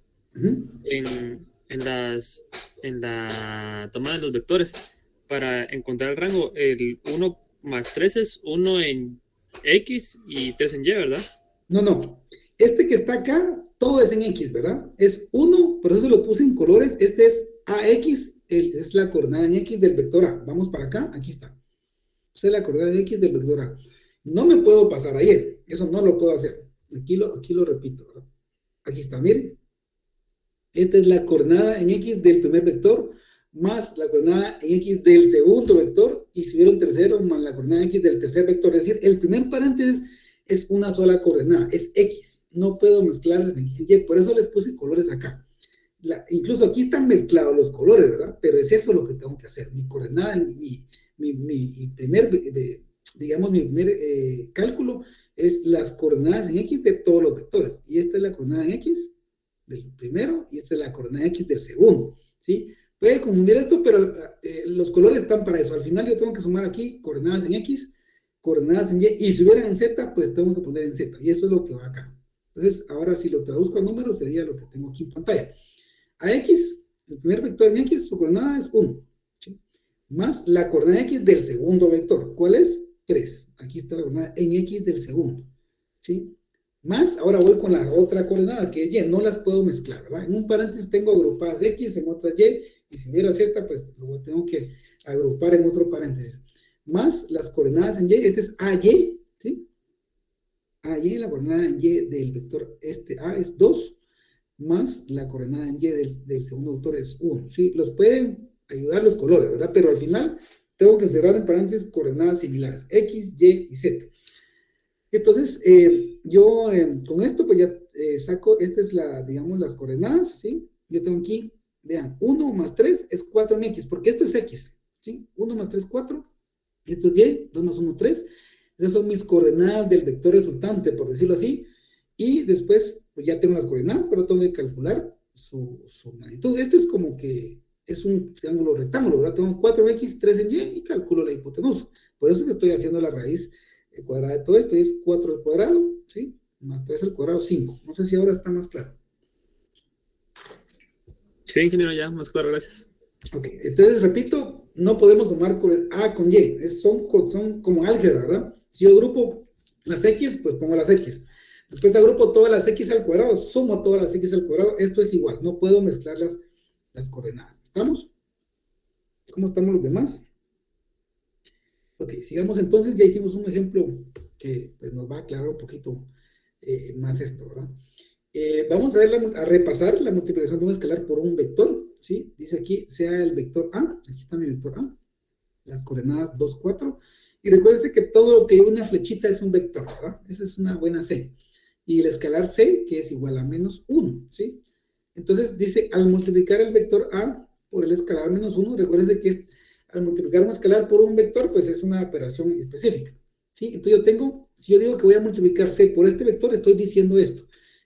Speaker 10: En la toma de los vectores, para encontrar el rango, el 1 más 3 es 1 en X y 3 en Y, ¿verdad?
Speaker 1: No. Este que está acá, todo es en X, ¿verdad? Es 1, por eso lo puse en colores. Este es AX, es la coordenada en X del vector A. Vamos para acá, aquí está. Esta es la coordenada en X del vector A. No me puedo pasar a Y, eso no lo puedo hacer. Aquí lo repito, ¿verdad? Aquí está, miren. Esta es la coordenada en X del primer vector, más la coordenada en X del segundo vector, y si hubiera un tercero, más la coordenada en X del tercer vector. Es decir, el primer paréntesis es una sola coordenada, es X. No puedo mezclarlas en X y Y, por eso les puse colores acá. Incluso aquí están mezclados los colores, ¿verdad? Pero es eso lo que tengo que hacer. Mi coordenada, mi primer cálculo es las coordenadas en X de todos los vectores. Y esta es la coordenada en X del primero, y esta es la coordenada X del segundo, ¿sí? Puede confundir esto, pero los colores están para eso. Al final yo tengo que sumar aquí coordenadas en X, coordenadas en Y, y si hubieran en Z, pues tengo que poner en Z, y eso es lo que va acá. Entonces, ahora si lo traduzco a números, sería lo que tengo aquí en pantalla. A X, el primer vector en X, su coordenada es 1, ¿sí? Más la coordenada X del segundo vector. ¿Cuál es? 3. Aquí está la coordenada en X del segundo, ¿sí? Más, ahora voy con la otra coordenada, que es Y. No las puedo mezclar, ¿verdad? En un paréntesis tengo agrupadas X, en otras Y, y si hubiera Z, pues lo tengo que agrupar en otro paréntesis. Más las coordenadas en Y, este es AY, ¿sí? AY, la coordenada en Y del vector A es 2, más la coordenada en Y del segundo vector es 1, ¿sí? Los pueden ayudar los colores, ¿verdad? Pero al final tengo que cerrar en paréntesis coordenadas similares, X, Y y Z. Entonces, yo con esto pues ya saco, esta es digamos, las coordenadas, ¿sí? Yo tengo aquí, vean, 1 más 3 es 4 en X, porque esto es X, ¿sí? 1 más 3, 4, esto es Y, 2 más 1, 3. Esas son mis coordenadas del vector resultante, por decirlo así. Y después, pues ya tengo las coordenadas, pero tengo que calcular su magnitud. Esto es como que es un triángulo rectángulo, ¿verdad? Tengo 4X, 3 en Y y calculo la hipotenusa. Por eso es que estoy haciendo la raíz cuadrada de todo esto, es 4 al cuadrado, ¿sí? Más 3 al cuadrado, 5. No sé si ahora está más claro.
Speaker 10: Sí, ingeniero, ya, más claro, gracias.
Speaker 1: Ok, entonces repito, no podemos sumar A con Y, son como álgebra, ¿verdad? Si yo agrupo las X, pues pongo las X. Después agrupo todas las X al cuadrado, sumo todas las X al cuadrado, esto es igual, no puedo mezclar las coordenadas. ¿Estamos? ¿Cómo estamos los demás? Ok, sigamos entonces, ya hicimos un ejemplo que pues, nos va a aclarar un poquito más esto, ¿verdad? Vamos a ver a repasar la multiplicación de un escalar por un vector, ¿sí? Dice aquí, sea el vector A, aquí está mi vector A, las coordenadas 2, 4, y recuérdense que todo lo que lleva una flechita es un vector, ¿verdad? Esa es una buena C. Y el escalar C, que es igual a menos 1, ¿sí? Entonces dice, al multiplicar el vector A por el escalar menos 1, recuérdense que al multiplicar un escalar por un vector, pues es una operación específica, ¿sí? Entonces yo tengo, si yo digo que voy a multiplicar C por este vector, estoy diciendo esto,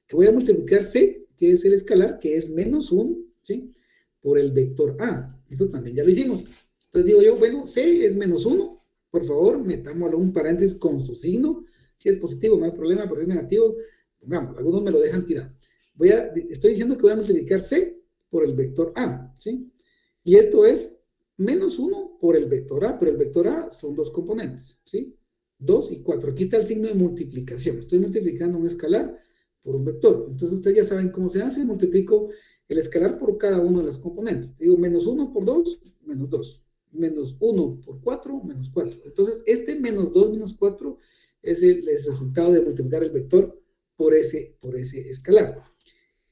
Speaker 1: que voy a multiplicar C, que es el escalar, que es menos 1, ¿sí? Por el vector A. Eso también ya lo hicimos. Entonces digo yo, bueno, C es menos 1, por favor, metámoslo un paréntesis con su signo. Si es positivo, no hay problema, pero es negativo, pongamos, algunos me lo dejan tirado. Estoy diciendo que voy a multiplicar C por el vector A, ¿sí? Y esto es menos 1 por el vector A, pero el vector A son dos componentes, ¿sí? 2 y 4. Aquí está el signo de multiplicación. Estoy multiplicando un escalar por un vector. Entonces ustedes ya saben cómo se hace. Multiplico el escalar por cada uno de las componentes. Digo, menos 1 por 2, menos 2. Menos 1 por 4, menos 4. Entonces, este menos 2 menos 4 es el resultado de multiplicar el vector por ese escalar.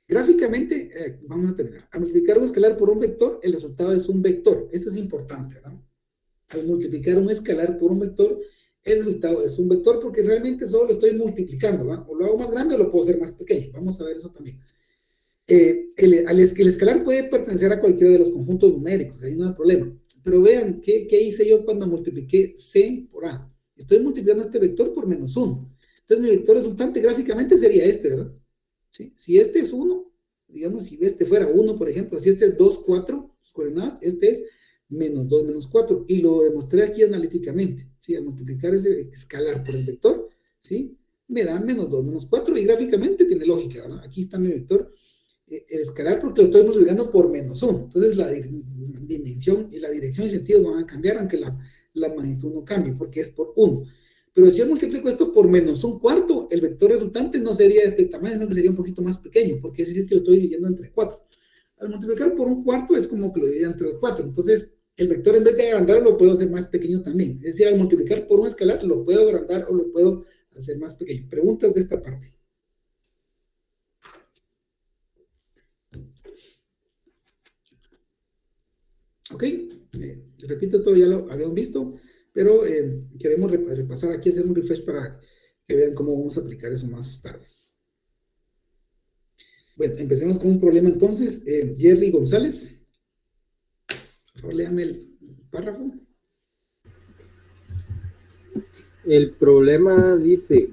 Speaker 1: Gráficamente, vamos a terminar. Al multiplicar un escalar por un vector, el resultado es un vector. Esto es importante, ¿no? Al multiplicar un escalar por un vector, el resultado es un vector porque realmente solo lo estoy multiplicando, ¿va? O lo hago más grande o lo puedo hacer más pequeño. Vamos a ver eso también. El escalar puede pertenecer a cualquiera de los conjuntos numéricos, ahí no hay problema. Pero vean, ¿qué hice yo cuando multipliqué C por A? Estoy multiplicando este vector por menos 1. Entonces mi vector resultante gráficamente sería este, ¿verdad? ¿Sí? Si este es 1, digamos, si este fuera 1, por ejemplo, si este es 2, 4, las coordenadas, este es menos 2, menos 4. Y lo demostré aquí analíticamente, ¿sí? Al multiplicar ese escalar por el vector, ¿sí? Me da menos 2, menos 4 y gráficamente tiene lógica, ¿verdad? Aquí está mi vector. El escalar porque lo estoy multiplicando por menos 1. Entonces la dimensión y la dirección y sentido van a cambiar aunque la magnitud no cambie porque es por 1. Pero si yo multiplico esto por menos 1/4, el vector resultante no sería de este tamaño, sino que sería un poquito más pequeño, porque es decir que lo estoy dividiendo entre 4. Al multiplicar por 1/4 es como que lo divide entre 4. Entonces el vector en vez de agrandarlo lo puedo hacer más pequeño también. Es decir, al multiplicar por un escalar lo puedo agrandar o lo puedo hacer más pequeño. Preguntas de esta parte. Ok, repito, esto ya lo habían visto, pero queremos repasar aquí, hacer un refresh para que vean cómo vamos a aplicar eso más tarde. Bueno, empecemos con un problema entonces. Jerry González, por favor, léame el párrafo.
Speaker 11: El problema dice,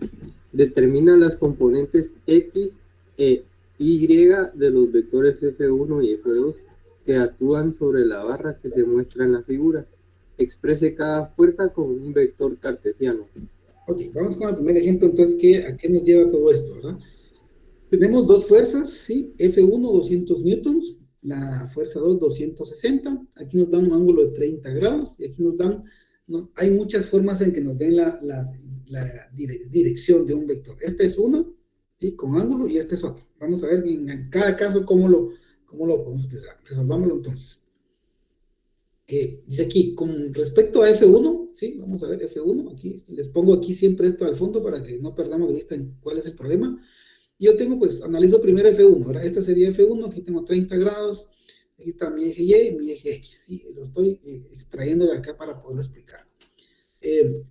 Speaker 11: determina las componentes X e Y de los vectores F1 y F2 que actúan sobre la barra que se muestra en la figura. Exprese cada fuerza con un vector cartesiano.
Speaker 1: Ok, vamos con el primer ejemplo, entonces, ¿a qué nos lleva todo esto, verdad? Tenemos dos fuerzas, ¿sí? F1, 200 newtons, la fuerza 2, 260. Aquí nos dan un ángulo de 30 grados, y aquí nos dan, ¿no? Hay muchas formas en que nos den la dirección de un vector. Esta es una, ¿sí? Con ángulo, y esta es otra. Vamos a ver en cada caso cómo lo podemos utilizar. Resolvámoslo entonces. Dice aquí, con respecto a F1, ¿sí? Vamos a ver F1, aquí les pongo aquí siempre esto al fondo para que no perdamos de vista en cuál es el problema. Yo tengo, pues, analizo primero F1, ¿verdad? Esta sería F1, aquí tengo 30 grados, aquí está mi eje Y y mi eje X, ¿sí? Lo estoy extrayendo de acá para poderlo explicar.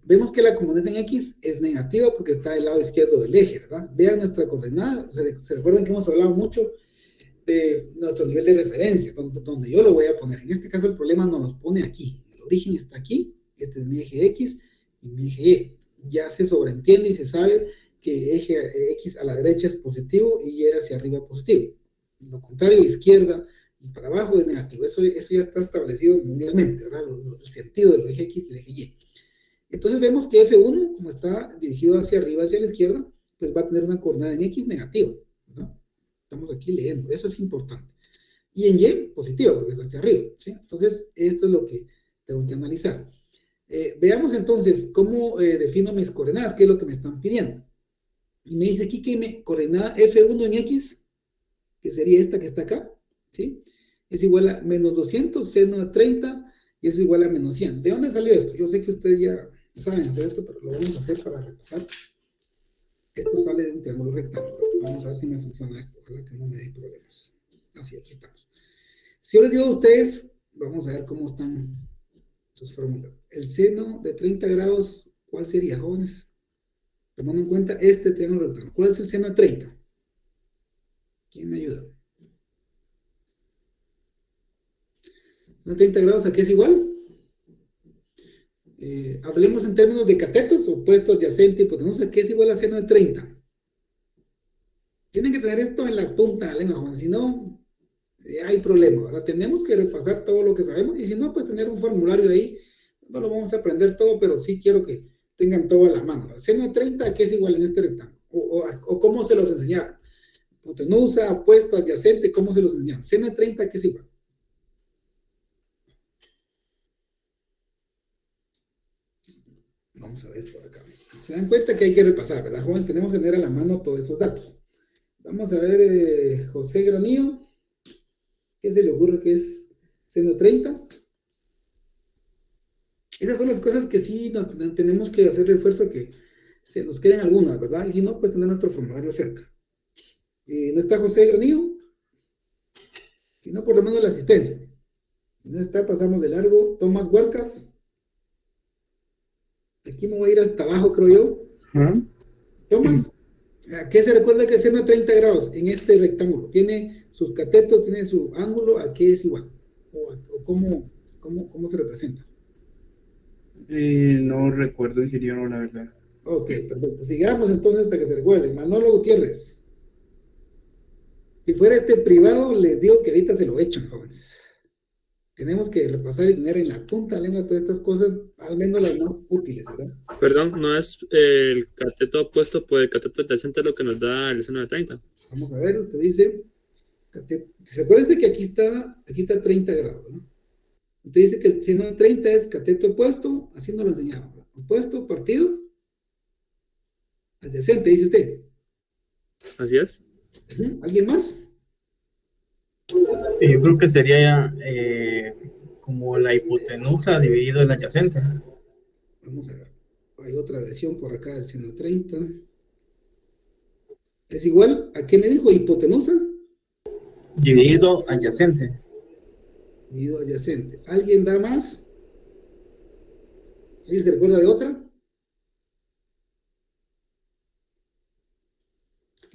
Speaker 1: Vemos que la componente en X es negativa porque está del lado izquierdo del eje, ¿verdad? Vean nuestra coordenada, se recuerdan que hemos hablado mucho de nuestro nivel de referencia, donde yo lo voy a poner. En este caso el problema nos los pone aquí. El origen está aquí, este es mi eje X y mi eje Y. Ya se sobreentiende y se sabe que eje X a la derecha es positivo y Y hacia arriba es positivo. Lo contrario, izquierda y para abajo es negativo. Eso ya está establecido mundialmente, ¿verdad? El sentido del eje X y el eje Y. Entonces vemos que F1, como está dirigido hacia arriba, hacia la izquierda, pues va a tener una coordenada en X negativo, ¿verdad? Estamos aquí leyendo, eso es importante. Y en Y, positivo, porque está hacia arriba, ¿sí? Entonces, esto es lo que tengo que analizar. Veamos entonces cómo defino mis coordenadas, qué es lo que me están pidiendo. Y me dice aquí que mi coordenada F1 en X, que sería esta que está acá, ¿sí? Es igual a menos 200 seno de 30 y eso es igual a menos 100. ¿De dónde salió esto? Yo sé que ustedes ya saben hacer esto, pero lo vamos a hacer para repasar. Esto sale de un triángulo rectángulo. Vamos a ver si me funciona esto. Ojalá que no me dé problemas. Así, aquí estamos. Si yo les digo a ustedes, vamos a ver cómo están sus fórmulas. El seno de 30 grados, ¿cuál sería, jóvenes? Tomando en cuenta este triángulo rectángulo. ¿Cuál es el seno de 30? ¿Quién me ayuda? ¿No 30 grados a qué es igual? Hablemos en términos de catetos, opuesto, adyacente, hipotenusa, ¿qué es igual a seno de 30? Tienen que tener esto en la punta de la lengua, Juan, si no, hay problema. Ahora tenemos que repasar todo lo que sabemos, y si no, pues tener un formulario ahí. No lo vamos a aprender todo, pero sí quiero que tengan todo a la mano. Seno de 30, ¿a qué es igual en este rectángulo? O cómo se los enseñaron. Hipotenusa, opuesto, adyacente, ¿cómo se los enseñaron? Seno de 30, ¿a qué es igual? Vamos a ver por acá. Se dan cuenta que hay que repasar, ¿verdad, joven? Tenemos que tener a la mano todos esos datos. Vamos a ver, José Granillo. ¿Qué se le ocurre que es seno 30? Esas son las cosas que sí tenemos que hacer esfuerzo que se nos queden algunas, ¿verdad? Y si no, pues tener nuestro formulario cerca. ¿No está José Granillo? Si no, por lo menos la asistencia. Si no está, pasamos de largo. Tomás Huarcas. Aquí me voy a ir hasta abajo, creo yo. Tomás, ¿a qué se recuerda que es seno de 30 grados en este rectángulo? Tiene sus catetos, tiene su ángulo, ¿a qué es igual? ¿O cómo se representa?
Speaker 12: No recuerdo, ingeniero, la verdad.
Speaker 1: Ok, perfecto. Sigamos entonces hasta que se recuerde. Manolo Gutiérrez. Si fuera este privado, les digo que ahorita se lo echan, jóvenes. Tenemos que repasar y tener en la punta de la lengua todas estas cosas, al menos las más útiles, ¿verdad?
Speaker 10: Perdón, ¿no es el cateto opuesto por el cateto adyacente lo que nos da el seno de 30?
Speaker 1: Vamos a ver, usted dice, recuérdense que aquí está 30 grados, ¿no? Usted dice que el seno de 30 es cateto opuesto, así nos lo enseñaron, ¿verdad? Opuesto, partido, adyacente, dice usted.
Speaker 10: Así es.
Speaker 1: ¿Alguien más?
Speaker 13: Yo creo que sería como la hipotenusa dividido el adyacente.
Speaker 1: Vamos a ver. Hay otra versión por acá del seno 30. ¿Es igual? ¿A qué me dijo? ¿Hipotenusa?
Speaker 13: Dividido adyacente.
Speaker 1: Dividido adyacente. ¿Alguien da más? ¿Alguien se recuerda de otra?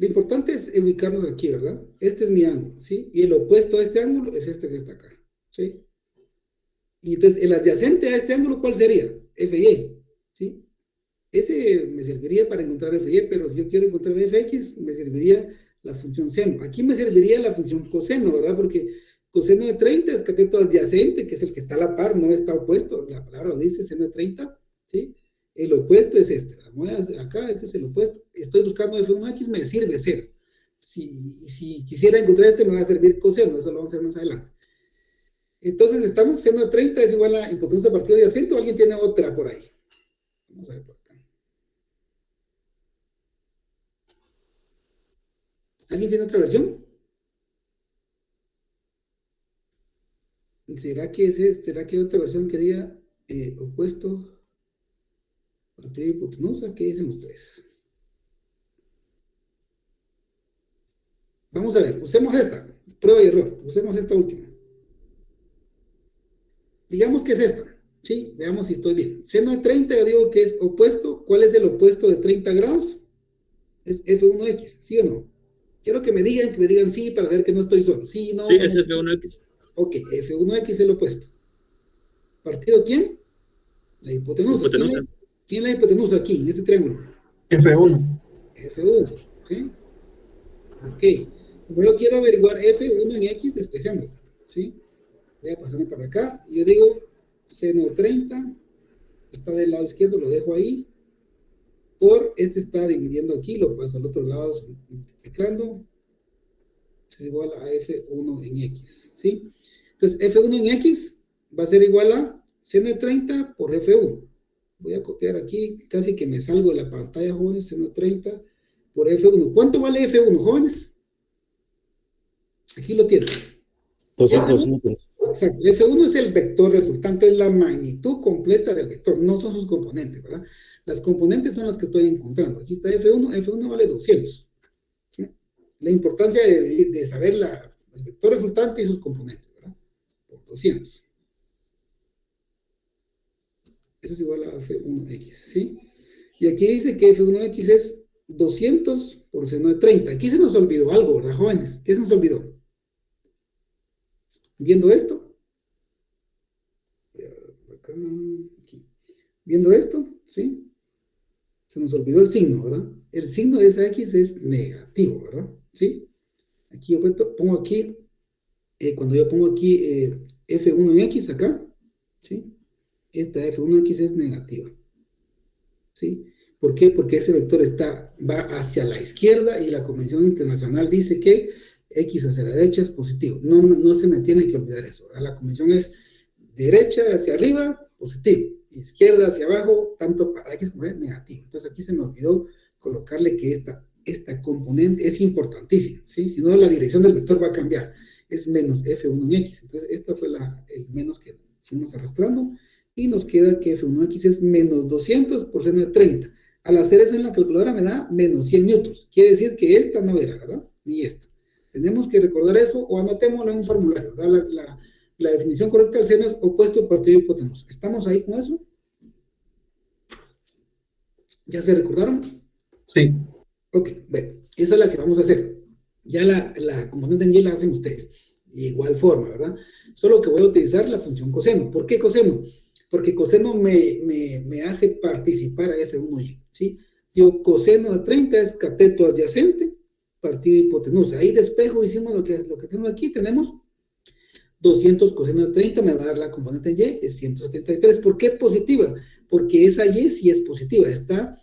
Speaker 1: Lo importante es ubicarnos aquí, ¿verdad? Este es mi ángulo, ¿sí? Y el opuesto a este ángulo es este que está acá, ¿sí? Y entonces, el adyacente a este ángulo, ¿cuál sería? FY, ¿sí? Ese me serviría para encontrar FY, pero si yo quiero encontrar FX, me serviría la función seno. Aquí me serviría la función coseno, ¿verdad? Porque coseno de 30 es cateto adyacente, que es el que está a la par, no está opuesto. La palabra lo dice, seno de 30, ¿sí? El opuesto es este. Acá, este es el opuesto. Estoy buscando F1X, me sirve 0. Si quisiera encontrar este, me va a servir coseno. Eso lo vamos a hacer más adelante. Entonces, estamos, seno de 30 es igual a hipotenusa partido adyacente, o alguien tiene otra por ahí. Vamos a ver por acá. ¿Alguien tiene otra versión? ¿Será que hay otra versión que diga opuesto partido hipotenusa? ¿Qué dicen ustedes? Vamos a ver, usemos esta, prueba y error, usemos esta última. Digamos que es esta, ¿sí? Veamos si estoy bien. Seno de 30, yo digo que es opuesto. ¿Cuál es el opuesto de 30 grados? Es F1X, ¿sí o no? Quiero que me digan sí para ver que no estoy solo. Sí, no.
Speaker 10: Sí, es F1X.
Speaker 1: Ok, F1X es el opuesto. ¿Partido quién? La hipotenusa.
Speaker 10: Hipotenusa.
Speaker 1: ¿Quién es la hipotenusa aquí, en este triángulo?
Speaker 13: F1.
Speaker 1: F1, ¿sí? Ok. Como yo quiero averiguar F1 en X, despejémoslo, ¿sí? Voy a pasarme para acá. Yo digo, seno de 30, está del lado izquierdo, lo dejo ahí. Por este está dividiendo aquí, lo paso al otro lado, multiplicando. Es igual a F1 en X, ¿sí? Entonces, F1 en X va a ser igual a seno de 30 por F1. Voy a copiar aquí, casi que me salgo de la pantalla, jóvenes, seno de 30 por F1. ¿Cuánto vale F1, jóvenes? Aquí lo tienen.
Speaker 9: 200 newtons.
Speaker 1: Exacto, F1 es el vector resultante, es la magnitud completa del vector, no son sus componentes, ¿verdad? Las componentes son las que estoy encontrando. Aquí está F1 vale 200. ¿Sí? La importancia de saber el vector resultante y sus componentes, ¿verdad? Por 200. Eso es igual a F1X, ¿sí? Y aquí dice que F1X es 200 por seno de 30. Aquí se nos olvidó algo, ¿verdad, jóvenes? ¿Qué se nos olvidó? Viendo esto. Aquí. Viendo esto, ¿sí? Se nos olvidó el signo, ¿verdad? El signo de esa X es negativo, ¿verdad? ¿Sí? Aquí yo pongo aquí, cuando yo pongo aquí F1X acá, ¿sí? Esta F1X es negativa. ¿Sí? ¿Por qué? Porque ese vector va hacia la izquierda y la Convención Internacional dice que X hacia la derecha es positivo. No se me tiene que olvidar eso, ¿verdad? La convención es derecha hacia arriba, positivo. Izquierda hacia abajo, tanto para X como Y, negativo. Entonces aquí se me olvidó colocarle que esta componente es importantísima, ¿sí? Si no, la dirección del vector va a cambiar. Es menos F1X. Entonces esta fue el menos que fuimos arrastrando. Y nos queda que F1X es menos 200 por seno de 30. Al hacer eso en la calculadora me da menos 100 newtons. Quiere decir que esta no era, ¿verdad? Ni esta. Tenemos que recordar eso o anotémoslo en un formulario, ¿verdad? La definición correcta del seno es opuesto partido de hipotenusa. ¿Estamos ahí con eso? ¿Ya se recordaron?
Speaker 8: Sí.
Speaker 1: Ok, bueno, esa es la que vamos a hacer. Ya la componente en Y la hacen ustedes. De igual forma, ¿verdad? Solo que voy a utilizar la función coseno. ¿Por qué coseno? Porque coseno me hace participar a F1Y, ¿sí? Digo, coseno de 30 es cateto adyacente, partido de hipotenusa. Ahí despejo, hicimos lo que tenemos aquí, tenemos 200 coseno de 30, me va a dar la componente en Y, es 173. ¿Por qué positiva? Porque esa Y sí es positiva, está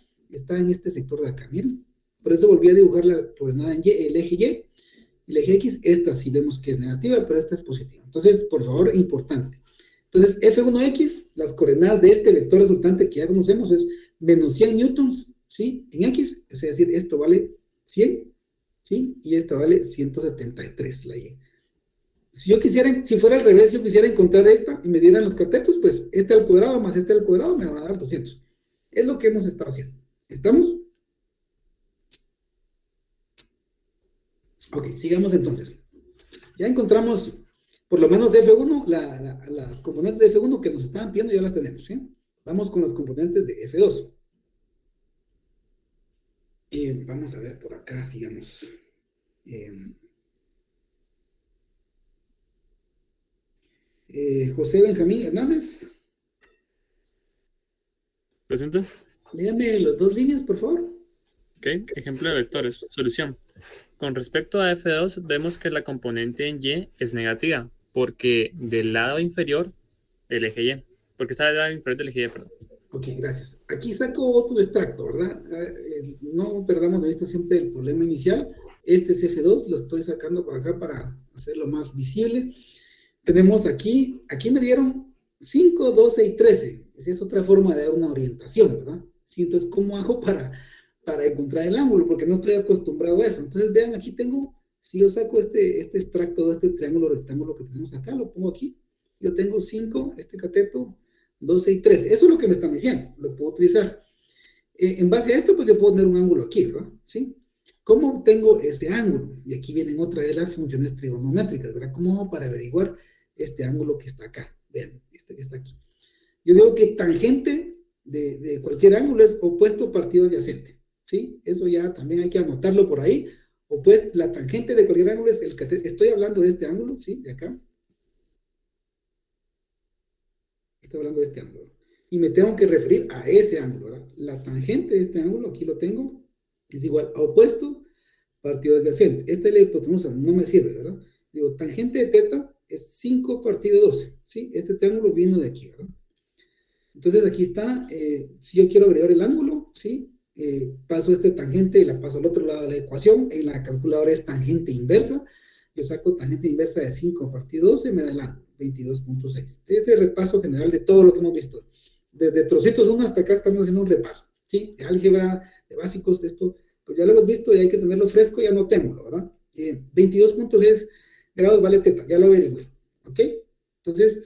Speaker 1: en este sector de acá, miren. Por eso volví a dibujar la coordenada en Y, el eje Y, el eje X, esta sí vemos que es negativa, pero esta es positiva. Entonces, por favor, importante. Entonces, F1X, las coordenadas de este vector resultante que ya conocemos es menos 100 newtons, ¿sí? En X, es decir, esto vale 100, ¿sí? Y esta vale 173, la Y. Si fuera al revés, yo quisiera encontrar esta y me dieran los catetos, pues este al cuadrado más este al cuadrado me va a dar 200. Es lo que hemos estado haciendo. ¿Estamos? Ok, sigamos entonces. Ya encontramos por lo menos F1, las componentes de F1 que nos estaban pidiendo ya las tenemos, ¿sí? Vamos con las componentes de F2. Vamos a ver por acá, sigamos. José Benjamín Hernández.
Speaker 10: ¿Presente?
Speaker 1: Léame las dos líneas, por favor.
Speaker 10: Ok, ejemplo de vectores. Solución. Con respecto a F2, vemos que la componente en Y es negativa, porque del lado inferior del eje Y. Porque está del lado inferior del eje Y, perdón.
Speaker 1: Ok, gracias. Aquí saco otro extracto, ¿verdad? No perdamos de vista siempre el problema inicial. Este es F2, lo estoy sacando por acá para hacerlo más visible. Tenemos aquí me dieron 5, 12 y 13. Esa es otra forma de dar una orientación, ¿verdad? Sí, entonces, ¿cómo hago para encontrar el ángulo? Porque no estoy acostumbrado a eso. Entonces, vean, aquí tengo, si yo saco este extracto de este triángulo rectángulo que tenemos acá, lo pongo aquí. Yo tengo 5, este cateto, 12 y 13. Eso es lo que me están diciendo, lo puedo utilizar. En base a esto, pues yo puedo tener un ángulo aquí, ¿verdad? ¿Sí? ¿Cómo obtengo este ángulo? Y aquí vienen otra de las funciones trigonométricas, ¿verdad? ¿Cómo hago para averiguar este ángulo que está acá? Vean, este que está aquí. Yo digo que tangente de cualquier ángulo es opuesto partido adyacente, ¿sí? Eso ya también hay que anotarlo por ahí. La tangente de cualquier ángulo es el cateto. Estoy hablando de este ángulo, ¿sí? De acá. Estoy hablando de este ángulo. Y me tengo que referir a ese ángulo, ¿verdad? La tangente de este ángulo, aquí lo tengo, es igual a opuesto partido adyacente. Esta es la hipotenusa, no me sirve, ¿verdad? Digo, tangente de teta es 5 partido 12, ¿sí? Este triángulo vino de aquí, ¿verdad? Entonces aquí está, si yo quiero averiguar el ángulo, ¿sí? Paso este tangente y la paso al otro lado de la ecuación. En la calculadora es tangente inversa. Yo saco tangente inversa de 5 partido 12, me da el ángulo, 22.6. Este es el repaso general de todo lo que hemos visto. Desde trocitos 1 hasta acá estamos haciendo un repaso, ¿sí? De álgebra, de básicos, de esto, pues ya lo hemos visto y hay que tenerlo fresco y anotémoslo, ¿verdad? 22.6 grados vale teta, ya lo averigüé, ¿ok? Entonces,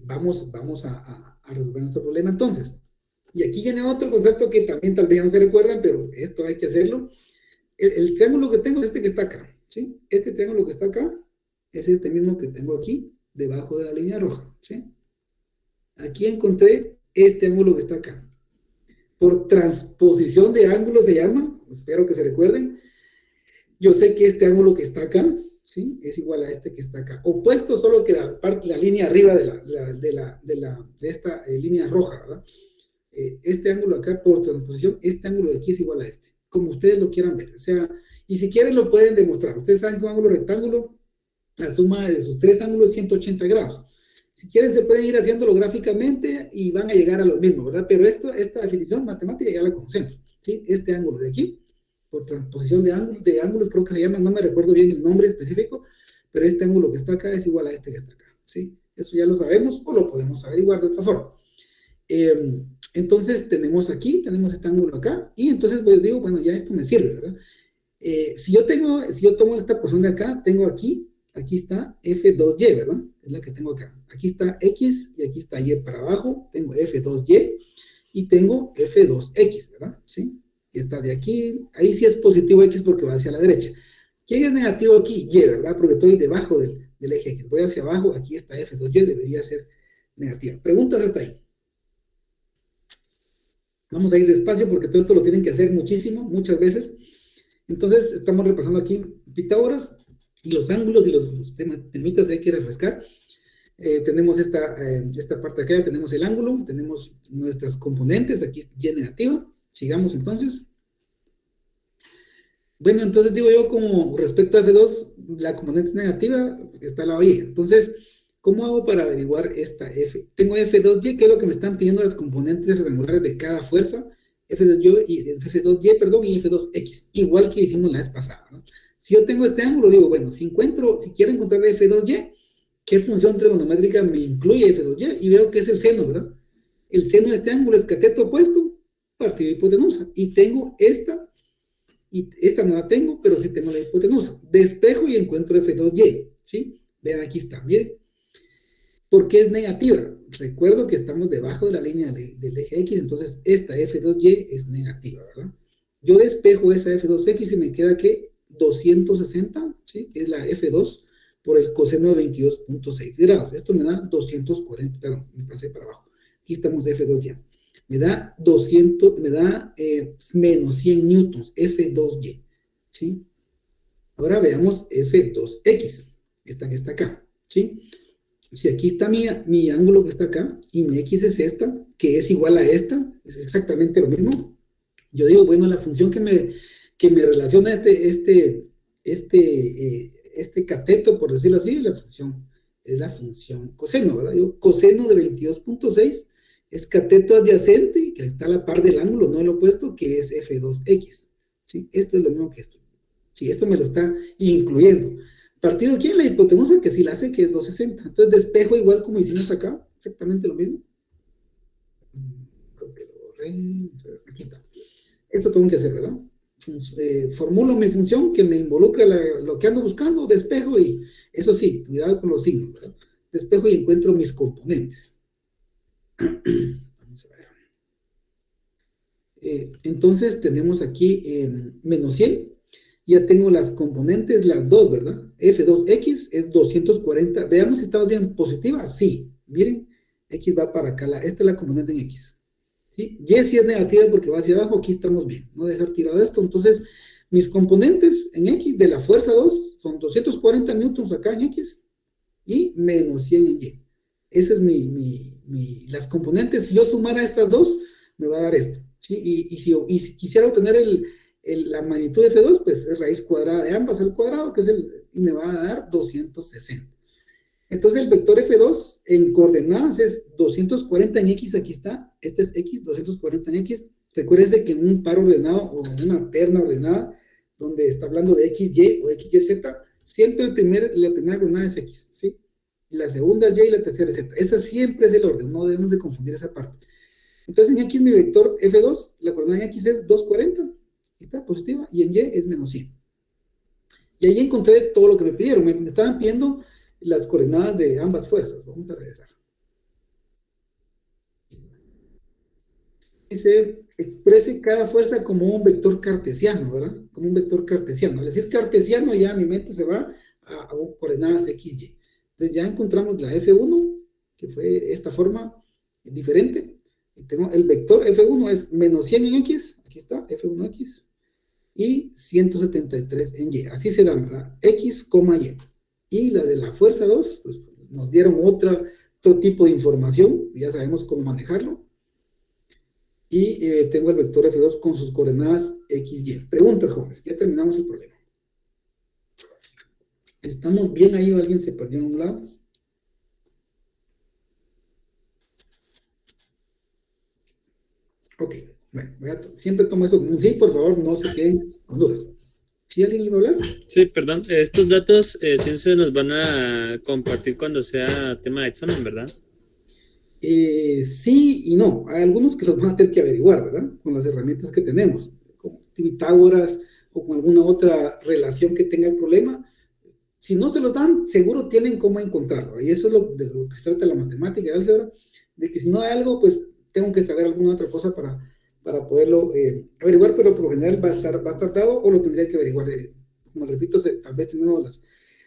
Speaker 1: vamos a resolver nuestro problema entonces. Y aquí viene otro concepto que también tal vez ya no se recuerdan, pero esto hay que hacerlo. El triángulo que tengo es este que está acá, ¿sí? Este triángulo que está acá es este mismo que tengo aquí, debajo de la línea roja, ¿sí? Aquí encontré este ángulo que está acá. Por transposición de ángulos se llama, espero que se recuerden. Yo sé que este ángulo que está acá, ¿sí? Es igual a este que está acá. Opuesto, solo que la línea arriba de esta línea roja, ¿verdad? Este ángulo acá, por transposición, este ángulo de aquí es igual a este. Como ustedes lo quieran ver. O sea, y si quieren lo pueden demostrar. Ustedes saben que un ángulo rectángulo, la suma de sus tres ángulos es 180 grados. Si quieren se pueden ir haciéndolo gráficamente y van a llegar a lo mismo, ¿verdad? Pero esta definición matemática ya la conocemos, ¿sí? Este ángulo de aquí, por transposición de ángulos, creo que se llama, no me recuerdo bien el nombre específico, pero este ángulo que está acá es igual a este que está acá, ¿sí? Eso ya lo sabemos o lo podemos averiguar de otra forma. Entonces tenemos este ángulo acá, y entonces pues, digo, bueno, ya esto me sirve, ¿verdad? Si yo tomo esta porción de acá, tengo aquí está F2Y, ¿verdad? Es la que tengo acá. Aquí está X y aquí está Y para abajo. Tengo F2Y y tengo F2X, ¿verdad? ¿Sí? Y está de aquí. Ahí sí es positivo X porque va hacia la derecha. ¿Quién es negativo aquí? Y, ¿verdad? Porque estoy debajo del eje X. Voy hacia abajo. Aquí está F2Y. Debería ser negativa. Preguntas hasta ahí. Vamos a ir despacio porque todo esto lo tienen que hacer muchas veces. Entonces, estamos repasando aquí Pitágoras. Y los ángulos y los temitas hay que refrescar. Tenemos esta parte acá, tenemos el ángulo, tenemos nuestras componentes, aquí Y negativa. Sigamos entonces. Bueno, entonces digo yo, como respecto a F2, la componente negativa está al lado Y. Entonces, ¿cómo hago para averiguar esta F? Tengo F2Y, que es lo que me están pidiendo las componentes rectangulares de cada fuerza. F2Y y F2X, igual que hicimos la vez pasada, ¿no? Si yo tengo este ángulo, digo, bueno, si quiero encontrar F2Y, ¿qué función trigonométrica me incluye F2Y? Y veo que es el seno, ¿verdad? El seno de este ángulo es cateto opuesto, partido de hipotenusa. Y tengo esta no la tengo, pero sí tengo la hipotenusa. Despejo y encuentro F2Y, ¿sí? Vean, aquí está, miren. ¿Por qué es negativa? Recuerdo que estamos debajo de la línea del eje X, entonces esta F2Y es negativa, ¿verdad? Yo despejo esa F2X y me queda que 260, ¿sí? Que es la F2 por el coseno de 22.6 grados. Esto me da 240, perdón, me pasé para abajo. Aquí estamos de F2Y. Me da menos 100 newtons, F2Y, ¿sí? Ahora veamos F2X, esta que está acá, ¿sí? Si aquí está mi ángulo que está acá, y mi X es esta, que es igual a esta, es exactamente lo mismo. Yo digo, bueno, la función que me relaciona este cateto, por decirlo así, es la función coseno, ¿verdad? Yo, coseno de 22.6 es cateto adyacente, que está a la par del ángulo, no el opuesto, que es F2X, ¿sí? Esto es lo mismo que esto. Sí, esto me lo está incluyendo. Partido aquí en la hipotenusa, que sí la hace, que es 260. Entonces despejo igual como hicimos acá, exactamente lo mismo. Aquí está. Esto tengo que hacer, ¿verdad? Formulo mi función que me involucra lo que ando buscando, despejo y, eso sí, cuidado con los signos, ¿verdad? Despejo y encuentro mis componentes. Vamos a ver. Entonces tenemos aquí menos 100. Ya tengo las componentes, las dos, ¿verdad? F2X es 240. Veamos si estamos bien positiva. Sí, miren, X va para acá. Esta es la componente en X. ¿Sí? Y si es negativa porque va hacia abajo, aquí estamos bien. No dejar tirado esto. Entonces, mis componentes en X de la fuerza 2 son 240 newtons acá en X y menos 100 en Y. Esas es las componentes. Si yo sumara estas dos, me va a dar esto. ¿Sí? Y si quisiera obtener la magnitud de F2, pues es raíz cuadrada de ambas al cuadrado, y me va a dar 260. Entonces el vector F2 en coordenadas es 240 en X, aquí está, este es X, 240 en X. Recuérdense que en un par ordenado o en una terna ordenada, donde está hablando de XY o XYZ, siempre la primera coordenada es X, ¿sí? Y la segunda es Y y la tercera es Z. Esa siempre es el orden, no debemos de confundir esa parte. Entonces en X mi vector F2, la coordenada en X es 240, está positiva, y en Y es menos 100. Y ahí encontré todo lo que me pidieron. Me estaban pidiendo las coordenadas de ambas fuerzas. Vamos a regresar. Dice, exprese cada fuerza como un vector cartesiano, ¿verdad? Como un vector cartesiano. Al decir cartesiano, ya mi mente se va a coordenadas X, Y. Entonces ya encontramos la F1, que fue esta forma diferente. Y tengo el vector F1 es menos 100 en X, aquí está, F1X, y 173 en Y. Así se dan, ¿verdad? X, Y. Y la de la fuerza 2, pues nos dieron otro tipo de información, ya sabemos cómo manejarlo. Y tengo el vector F2 con sus coordenadas X, Y. Preguntas, jóvenes, ya terminamos el problema. ¿Estamos bien ahí o alguien se perdió en un lado? Ok, bueno, siempre tomo eso como un sí, por favor, no se queden con dudas. ¿Sí alguien iba a hablar?
Speaker 10: Sí, perdón, estos datos sí se nos van a compartir cuando sea tema de examen, ¿verdad?
Speaker 1: Sí y no. Hay algunos que los van a tener que averiguar, ¿verdad? Con las herramientas que tenemos, con Pitágoras o con alguna otra relación que tenga el problema. Si no se los dan, seguro tienen cómo encontrarlo. Y eso es de lo que se trata la matemática y el álgebra, de que si no hay algo, pues tengo que saber alguna otra cosa para poderlo averiguar, pero por lo general va a estar dado o lo tendría que averiguar. Como repito, tal vez tenemos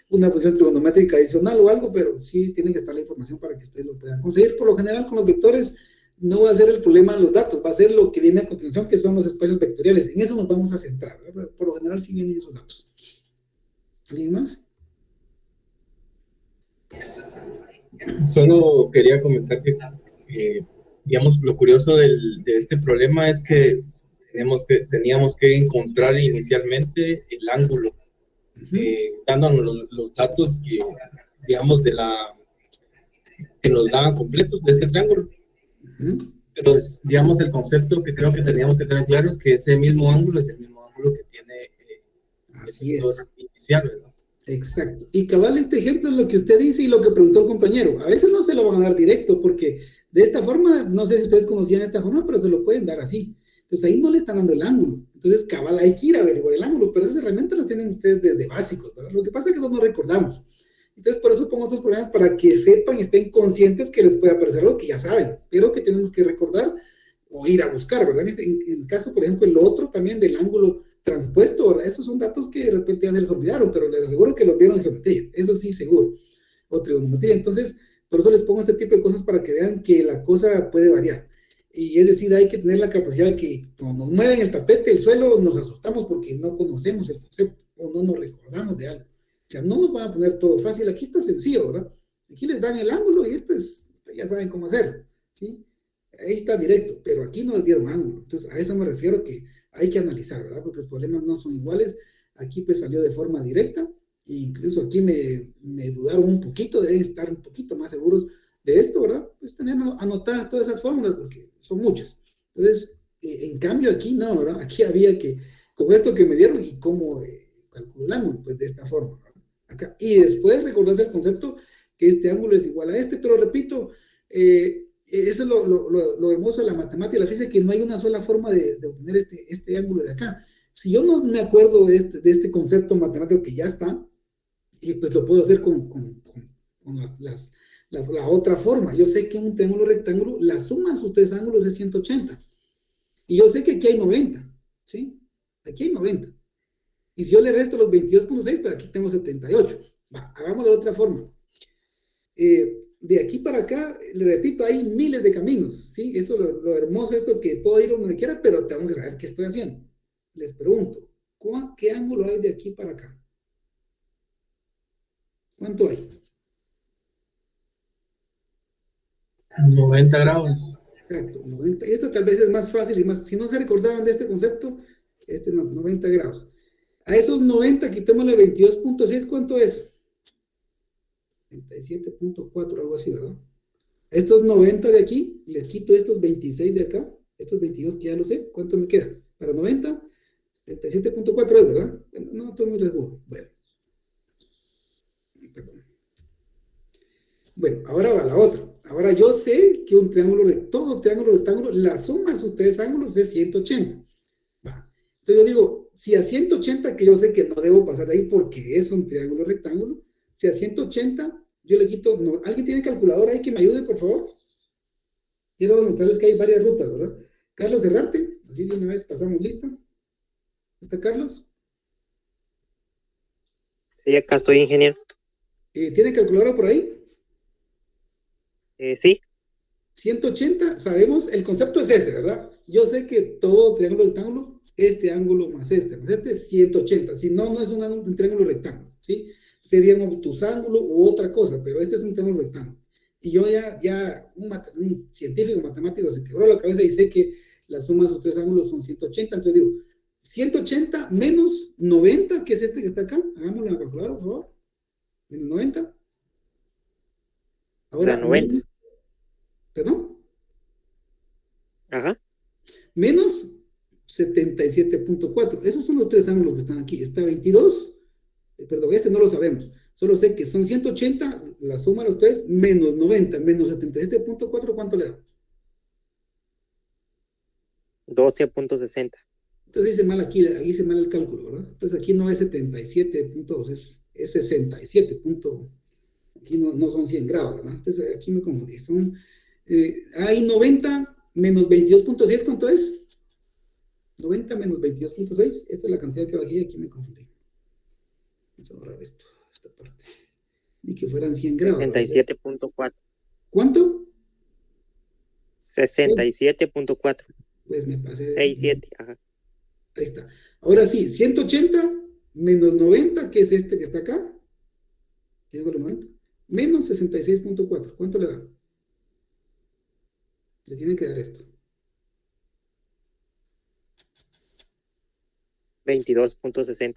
Speaker 1: una función trigonométrica adicional o algo, pero sí tiene que estar la información para que ustedes lo puedan conseguir. Por lo general, con los vectores no va a ser el problema de los datos, va a ser lo que viene a continuación, que son los espacios vectoriales. En eso nos vamos a centrar, ¿verdad? Por lo general sí vienen esos datos. ¿Alguien más?
Speaker 13: Solo quería comentar que, digamos, lo curioso de este problema es que teníamos que encontrar inicialmente el ángulo, dándonos los datos que, digamos, que nos daban completos de ese triángulo. Pero, digamos, el concepto que creo que teníamos que tener claro es que ese mismo ángulo es el mismo ángulo que tiene
Speaker 1: así
Speaker 13: el
Speaker 1: es
Speaker 13: inicial, ¿verdad?
Speaker 1: Exacto. Y cabal, este ejemplo es lo que usted dice y lo que preguntó el compañero. A veces no se lo van a dar directo porque de esta forma, no sé si ustedes conocían esta forma, pero se lo pueden dar así. Entonces ahí no le están dando el ángulo. Entonces, cabal, hay que ir a averiguar el ángulo, pero esas herramientas las tienen ustedes desde básicos, ¿verdad? Lo que pasa es que no recordamos. Entonces, por eso pongo estos problemas para que sepan y estén conscientes que les puede aparecer algo que ya saben, pero que tenemos que recordar o ir a buscar, ¿verdad? En el caso, por ejemplo, el otro también del ángulo transpuesto, ¿verdad? Esos son datos que de repente ya se les olvidaron, pero les aseguro que los vieron en geometría, eso sí, seguro, o trigonometría. Entonces, por eso les pongo este tipo de cosas para que vean que la cosa puede variar. Y es decir, hay que tener la capacidad de que cuando nos mueven el tapete, el suelo, nos asustamos porque no conocemos el concepto o no nos recordamos de algo. O sea, no nos van a poner todo fácil. Aquí está sencillo, ¿verdad? Aquí les dan el ángulo y ya saben cómo hacerlo, ¿sí? Ahí está directo, pero aquí no les dieron ángulo. Entonces, a eso me refiero que hay que analizar, ¿verdad? Porque los problemas no son iguales. Aquí pues salió de forma directa, e incluso aquí me dudaron un poquito, deben estar un poquito más seguros de esto, ¿verdad? Pues tener anotadas todas esas fórmulas, porque son muchas. Entonces, en cambio aquí no, ¿verdad? Aquí había que, con esto que me dieron y cómo calculamos, pues de esta forma, ¿verdad? Acá. Y después recordarse el concepto que este ángulo es igual a este, pero repito, eso es lo hermoso de la matemática y la física, que no hay una sola forma de obtener este ángulo de acá. Si yo no me acuerdo de este concepto matemático que ya está, pues lo puedo hacer con la otra forma. Yo sé que un triángulo rectángulo, la suma de sus tres ángulos es 180. Y yo sé que aquí hay 90, ¿sí? Aquí hay 90. Y si yo le resto los 22,6, pues aquí tengo 78. Va, hagámoslo de otra forma. De aquí para acá, le repito, hay miles de caminos, ¿sí? Eso lo hermoso es esto, que puedo ir donde quiera, pero tengo que saber qué estoy haciendo. Les pregunto, ¿qué ángulo hay de aquí para acá? ¿Cuánto hay?
Speaker 13: 90 grados.
Speaker 1: Exacto, 90. Y esto tal vez es más fácil y más, si no se recordaban de este concepto, 90 grados. A esos 90 quitémosle 22,6, ¿cuánto es? 37,4, algo así, ¿verdad? Estos 90 de aquí, les quito estos 26 de acá, estos 22 que ya lo sé, ¿cuánto me queda? Para 90, 37,4 es, ¿verdad? No, estoy muy resguardo. Bueno, ahora va la otra. Ahora yo sé que todo triángulo rectángulo, la suma de sus tres ángulos es 180. Va. Entonces yo digo, si a 180, que yo sé que no debo pasar de ahí porque es un triángulo rectángulo, si a 180 yo le quito, no, ¿alguien tiene calculadora ahí que me ayude, por favor? Quiero mostrarles que hay varias rutas, ¿verdad? Carlos Herrarte, así de una vez pasamos lista. ¿Está Carlos?
Speaker 14: Sí, acá estoy, ingeniero.
Speaker 1: ¿Tiene calculadora por ahí?
Speaker 14: Sí.
Speaker 1: 180, sabemos, el concepto es ese, ¿verdad? Yo sé que todo triángulo rectángulo, este ángulo más este es 180. Si no, no es un triángulo rectángulo, ¿sí? Sería un obtusángulo u otra cosa, pero este es un triángulo rectángulo. Y yo un científico matemático se quebró la cabeza y sé que la suma de esos tres ángulos son 180. Entonces digo, 180 menos 90, que es este que está acá. Hagámoslo en la calculadora, por favor. Menos 90. Ahora,
Speaker 14: 90.
Speaker 1: ¿Perdón?
Speaker 14: Ajá.
Speaker 1: Menos 77.4. Esos son los tres ángulos que están aquí. Está 22. Perdón, este no lo sabemos. Solo sé que son 180, la suma de los tres, menos 90, menos 77.4, ¿cuánto le da?
Speaker 14: 12.60.
Speaker 1: Entonces dice mal aquí dice mal el cálculo, ¿verdad? Entonces aquí no es 77.2, es 67. Aquí no son 100 grados, ¿verdad? Entonces aquí me confundí. Hay 90 menos 22.6, ¿cuánto es? 90 menos 22.6, esta es la cantidad que bajé, aquí me confundí. Vamos a borrar esta parte. Ni que fueran 100 grados.
Speaker 14: 67.4.
Speaker 1: ¿Cuánto?
Speaker 14: 67.4.
Speaker 1: Pues me pasé.
Speaker 14: 67, ajá.
Speaker 1: Ahí está. Ahora sí, 180 menos 90, que es este que está acá. ¿Qué es 90? Menos 66.4. ¿Cuánto le da? Le tiene que dar esto.
Speaker 14: 22.60.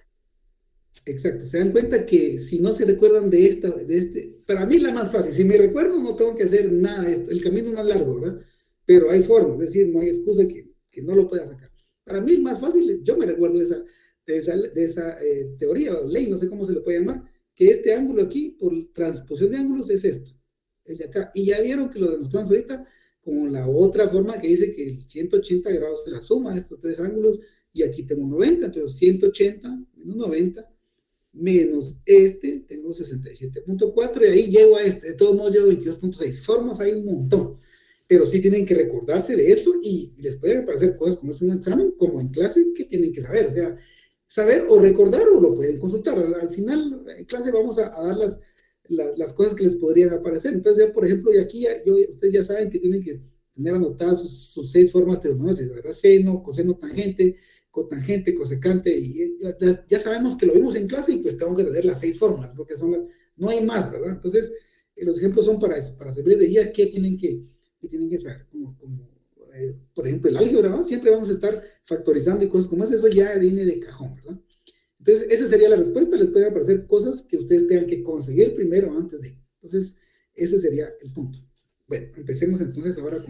Speaker 1: Exacto. Se dan cuenta que si no se recuerdan de este, para mí la más fácil. Si me recuerdo, no tengo que hacer nada de esto. El camino no es largo, ¿verdad? Pero hay formas, es decir, no hay excusa que no lo pueda sacar. Para mí es más fácil, yo me recuerdo de esa teoría o ley, no sé cómo se le puede llamar, que este ángulo aquí, por transposición de ángulos, es esto, el de acá. Y ya vieron que lo demostramos ahorita como la otra forma que dice que el 180 grados es la suma de estos tres ángulos, y aquí tengo 90, entonces 180 menos 90, menos tengo 67.4, y ahí llego a de todos modos llego a 22.6, formas hay un montón, pero sí tienen que recordarse de esto, y les pueden aparecer cosas como es un examen, como en clase, que tienen que saber, o sea, saber o recordar, o lo pueden consultar. Al final, en clase vamos a dar las cosas que les podrían aparecer. Entonces, ya, por ejemplo, y aquí ustedes ya saben que tienen que tener anotadas sus 6 formas trigonométricas, ¿verdad? Seno, coseno, tangente, cotangente, cosecante, y ya sabemos que lo vimos en clase, y pues tengo que hacer las 6 fórmulas, porque no hay más, ¿verdad? Entonces, los ejemplos son para eso, para servir de guía, qué tienen que saber, por ejemplo, el álgebra, ¿no? Siempre vamos a estar factorizando y cosas como eso ya viene de cajón, ¿verdad? Entonces, esa sería la respuesta. Les pueden aparecer cosas que ustedes tengan que conseguir primero antes de. Entonces, ese sería el punto. Bueno, empecemos entonces ahora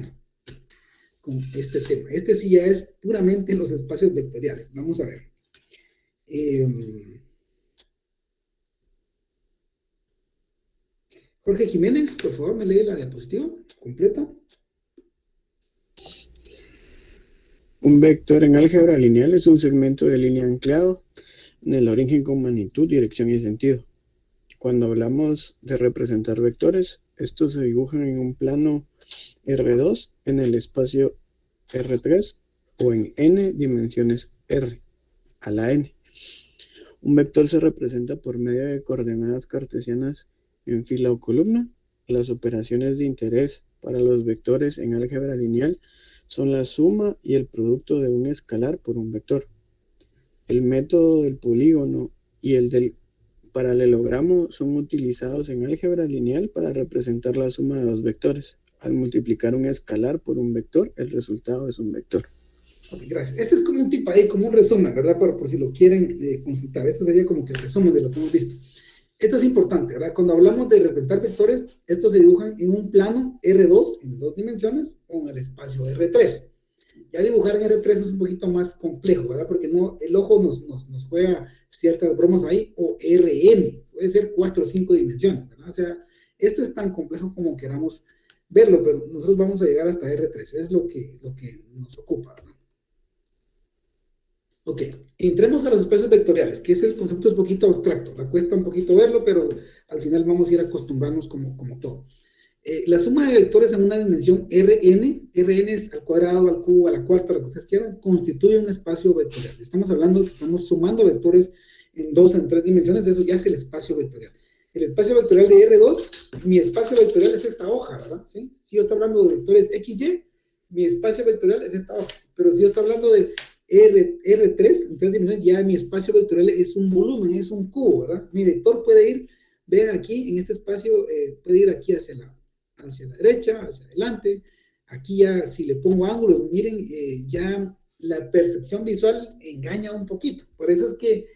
Speaker 1: con este tema. Este sí ya es puramente los espacios vectoriales. Vamos a ver. Jorge Jiménez, por favor, me lee la diapositiva completa.
Speaker 3: Un vector en álgebra lineal es un segmento de línea anclado en el origen con magnitud, dirección y sentido. Cuando hablamos de representar vectores, estos se dibujan en un plano R2 en el espacio R3 o en n dimensiones R a la n. Un vector se representa por medio de coordenadas cartesianas en fila o columna. Las operaciones de interés para los vectores en álgebra lineal son la suma y el producto de un escalar por un vector. El método del polígono y el del paralelogramo son utilizados en álgebra lineal para representar la suma de dos vectores. Al multiplicar un escalar por un vector, el resultado es un vector.
Speaker 1: Ok, gracias. Este es como un tipo ahí, como un resumen, ¿verdad? Por si lo quieren consultar. Esto sería como que el resumen de lo que hemos visto. Esto es importante, ¿verdad? Cuando hablamos de representar vectores, estos se dibujan en un plano R2 en 2 dimensiones con el espacio R3. Ya dibujar en R3 es un poquito más complejo, ¿verdad? Porque el ojo nos juega ciertas bromas ahí, o RN, puede ser 4 o 5 dimensiones, ¿verdad? O sea, esto es tan complejo como queramos verlo, pero nosotros vamos a llegar hasta R3, es lo que nos ocupa, ¿verdad? Ok, entremos a los espacios vectoriales, que ese concepto es un poquito abstracto, le cuesta un poquito verlo, pero al final vamos a ir acostumbrarnos como todo. La suma de vectores en una dimensión Rn es al cuadrado, al cubo, a la cuarta, lo que ustedes quieran, constituye un espacio vectorial. Estamos hablando de que estamos sumando vectores en 2, en 3 dimensiones, eso ya es el espacio vectorial. El espacio vectorial de R2, mi espacio vectorial es esta hoja, ¿verdad? ¿Sí? Si yo estoy hablando de vectores XY, mi espacio vectorial es esta hoja. Pero si yo estoy hablando de R3, en 3 dimensiones, ya mi espacio vectorial es un volumen, es un cubo, ¿verdad? Mi vector puede ir, vean aquí, en este espacio, puede ir aquí hacia la derecha, hacia adelante. Aquí ya, si le pongo ángulos, miren, ya la percepción visual engaña un poquito. Por eso es que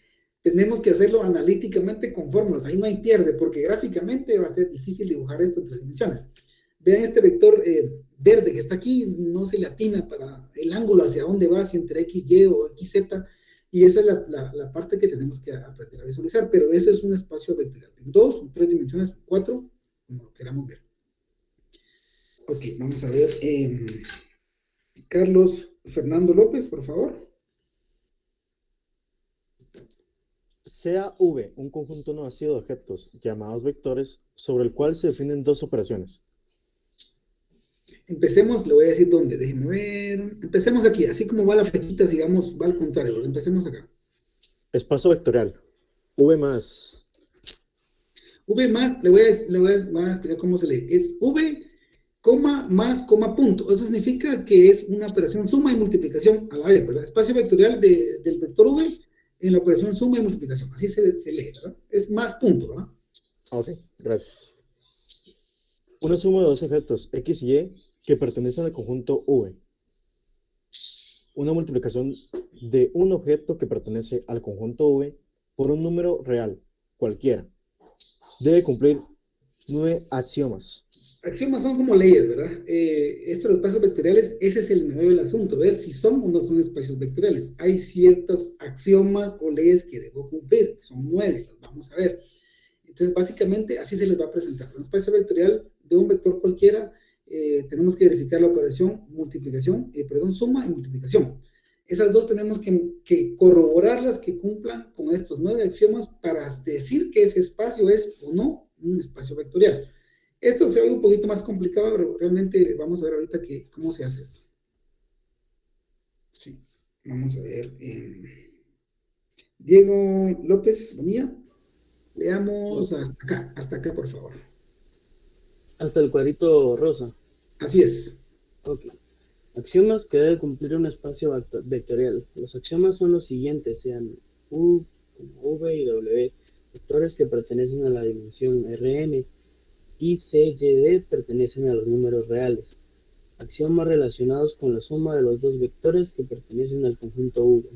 Speaker 1: tenemos que hacerlo analíticamente con fórmulas. Ahí no hay pierde, porque gráficamente va a ser difícil dibujar esto en 3 dimensiones. Vean este vector verde que está aquí, no se le atina para el ángulo hacia dónde va, si entre XY o XZ, y esa es la parte que tenemos que aprender a visualizar, pero eso es un espacio vectorial. En 2, en 3 dimensiones, 4, como lo queramos ver. Ok, vamos a ver. Carlos Fernando López, por favor.
Speaker 15: Sea V un conjunto no vacío de objetos llamados vectores sobre el cual se definen dos operaciones.
Speaker 1: Empecemos, le voy a decir dónde, déjenme ver. Empecemos aquí, así como va la flechita, digamos, va al contrario. Empecemos acá.
Speaker 15: Espacio vectorial. V más.
Speaker 1: V más, le voy a explicar cómo se lee. Es V, coma, más, coma, punto. Eso significa que es una operación suma y multiplicación a la vez, ¿verdad? Espacio vectorial del vector V en la operación suma y multiplicación. Así se lee, ¿verdad? Es más punto, ¿verdad?
Speaker 15: Ok, gracias. Una suma de dos objetos X y Y que pertenecen al conjunto V. Una multiplicación de un objeto que pertenece al conjunto V por un número real, cualquiera. Debe cumplir 9 axiomas.
Speaker 1: Axiomas son como leyes, ¿verdad? Estos los espacios vectoriales, ese es el meollo del asunto, ver si son o no son espacios vectoriales. Hay ciertos axiomas o leyes que debo cumplir, son 9, los vamos a ver. Entonces, básicamente, así se les va a presentar. Un espacio vectorial de un vector cualquiera, tenemos que verificar la operación suma y multiplicación. Esas dos tenemos que corroborarlas, que cumplan con estos 9 axiomas para decir que ese espacio es o no un espacio vectorial. Esto se ve un poquito más complicado, pero realmente vamos a ver ahorita cómo se hace esto. Sí, vamos a ver. Diego López Bonilla, leamos hasta acá, por favor.
Speaker 16: Hasta el cuadrito rosa.
Speaker 1: Así es.
Speaker 16: Ok. Axiomas que debe cumplir un espacio vectorial. Los axiomas son los siguientes, sean U, V y W, vectores que pertenecen a la dimensión Rn, y C, Y, D pertenecen a los números reales. Axiomas relacionados con la suma de los dos vectores que pertenecen al conjunto V.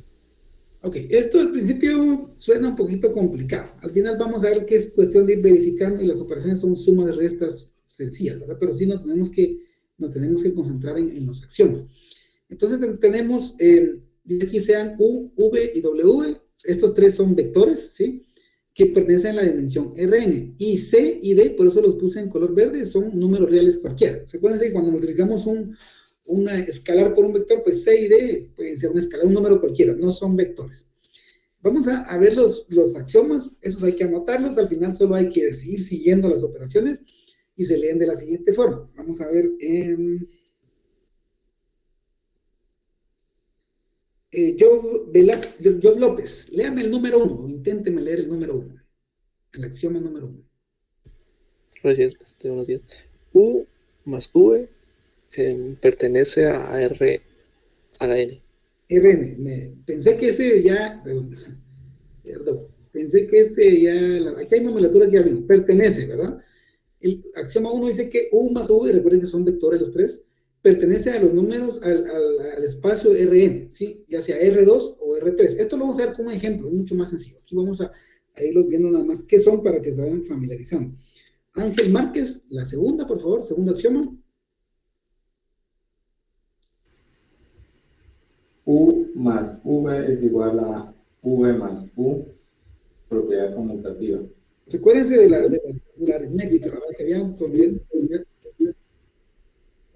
Speaker 1: Ok, esto al principio suena un poquito complicado. Al final vamos a ver que es cuestión de ir verificando y las operaciones son sumas de restas sencillas, ¿verdad? Pero sí nos tenemos que concentrar en los axiomas. Entonces tenemos, aquí sean U, V y W, estos tres son vectores, ¿sí? Que pertenecen a la dimensión Rn, y C y D, por eso los puse en color verde, son números reales cualquiera. Recuerden que cuando multiplicamos un escalar por un vector, pues C y D pueden ser un escalar, un número cualquiera, no son vectores. Vamos a ver los axiomas, esos hay que anotarlos, al final solo hay que seguir siguiendo las operaciones, y se leen de la siguiente forma. Vamos a ver. Job López, léame el número 1, o inténteme leer el número 1, el axioma número 1.
Speaker 17: Gracias, buenos días. U más V pertenece a R, a la N.
Speaker 1: Rn, pensé que este ya, aquí hay nomenclatura que ya bien, pertenece, ¿verdad? El axioma 1 dice que U más V, recuerden que son vectores los tres, pertenece a los números, al espacio Rn, ¿sí? Ya sea R2 o R3. Esto lo vamos a ver como un ejemplo, es mucho más sencillo. Aquí vamos a irlos viendo nada más qué son para que se vayan familiarizando. Ángel Márquez, la segunda, por favor, segundo axioma.
Speaker 18: U más V es igual a V más U, propiedad conmutativa.
Speaker 1: Recuérdense de la aritmética, ¿verdad? Que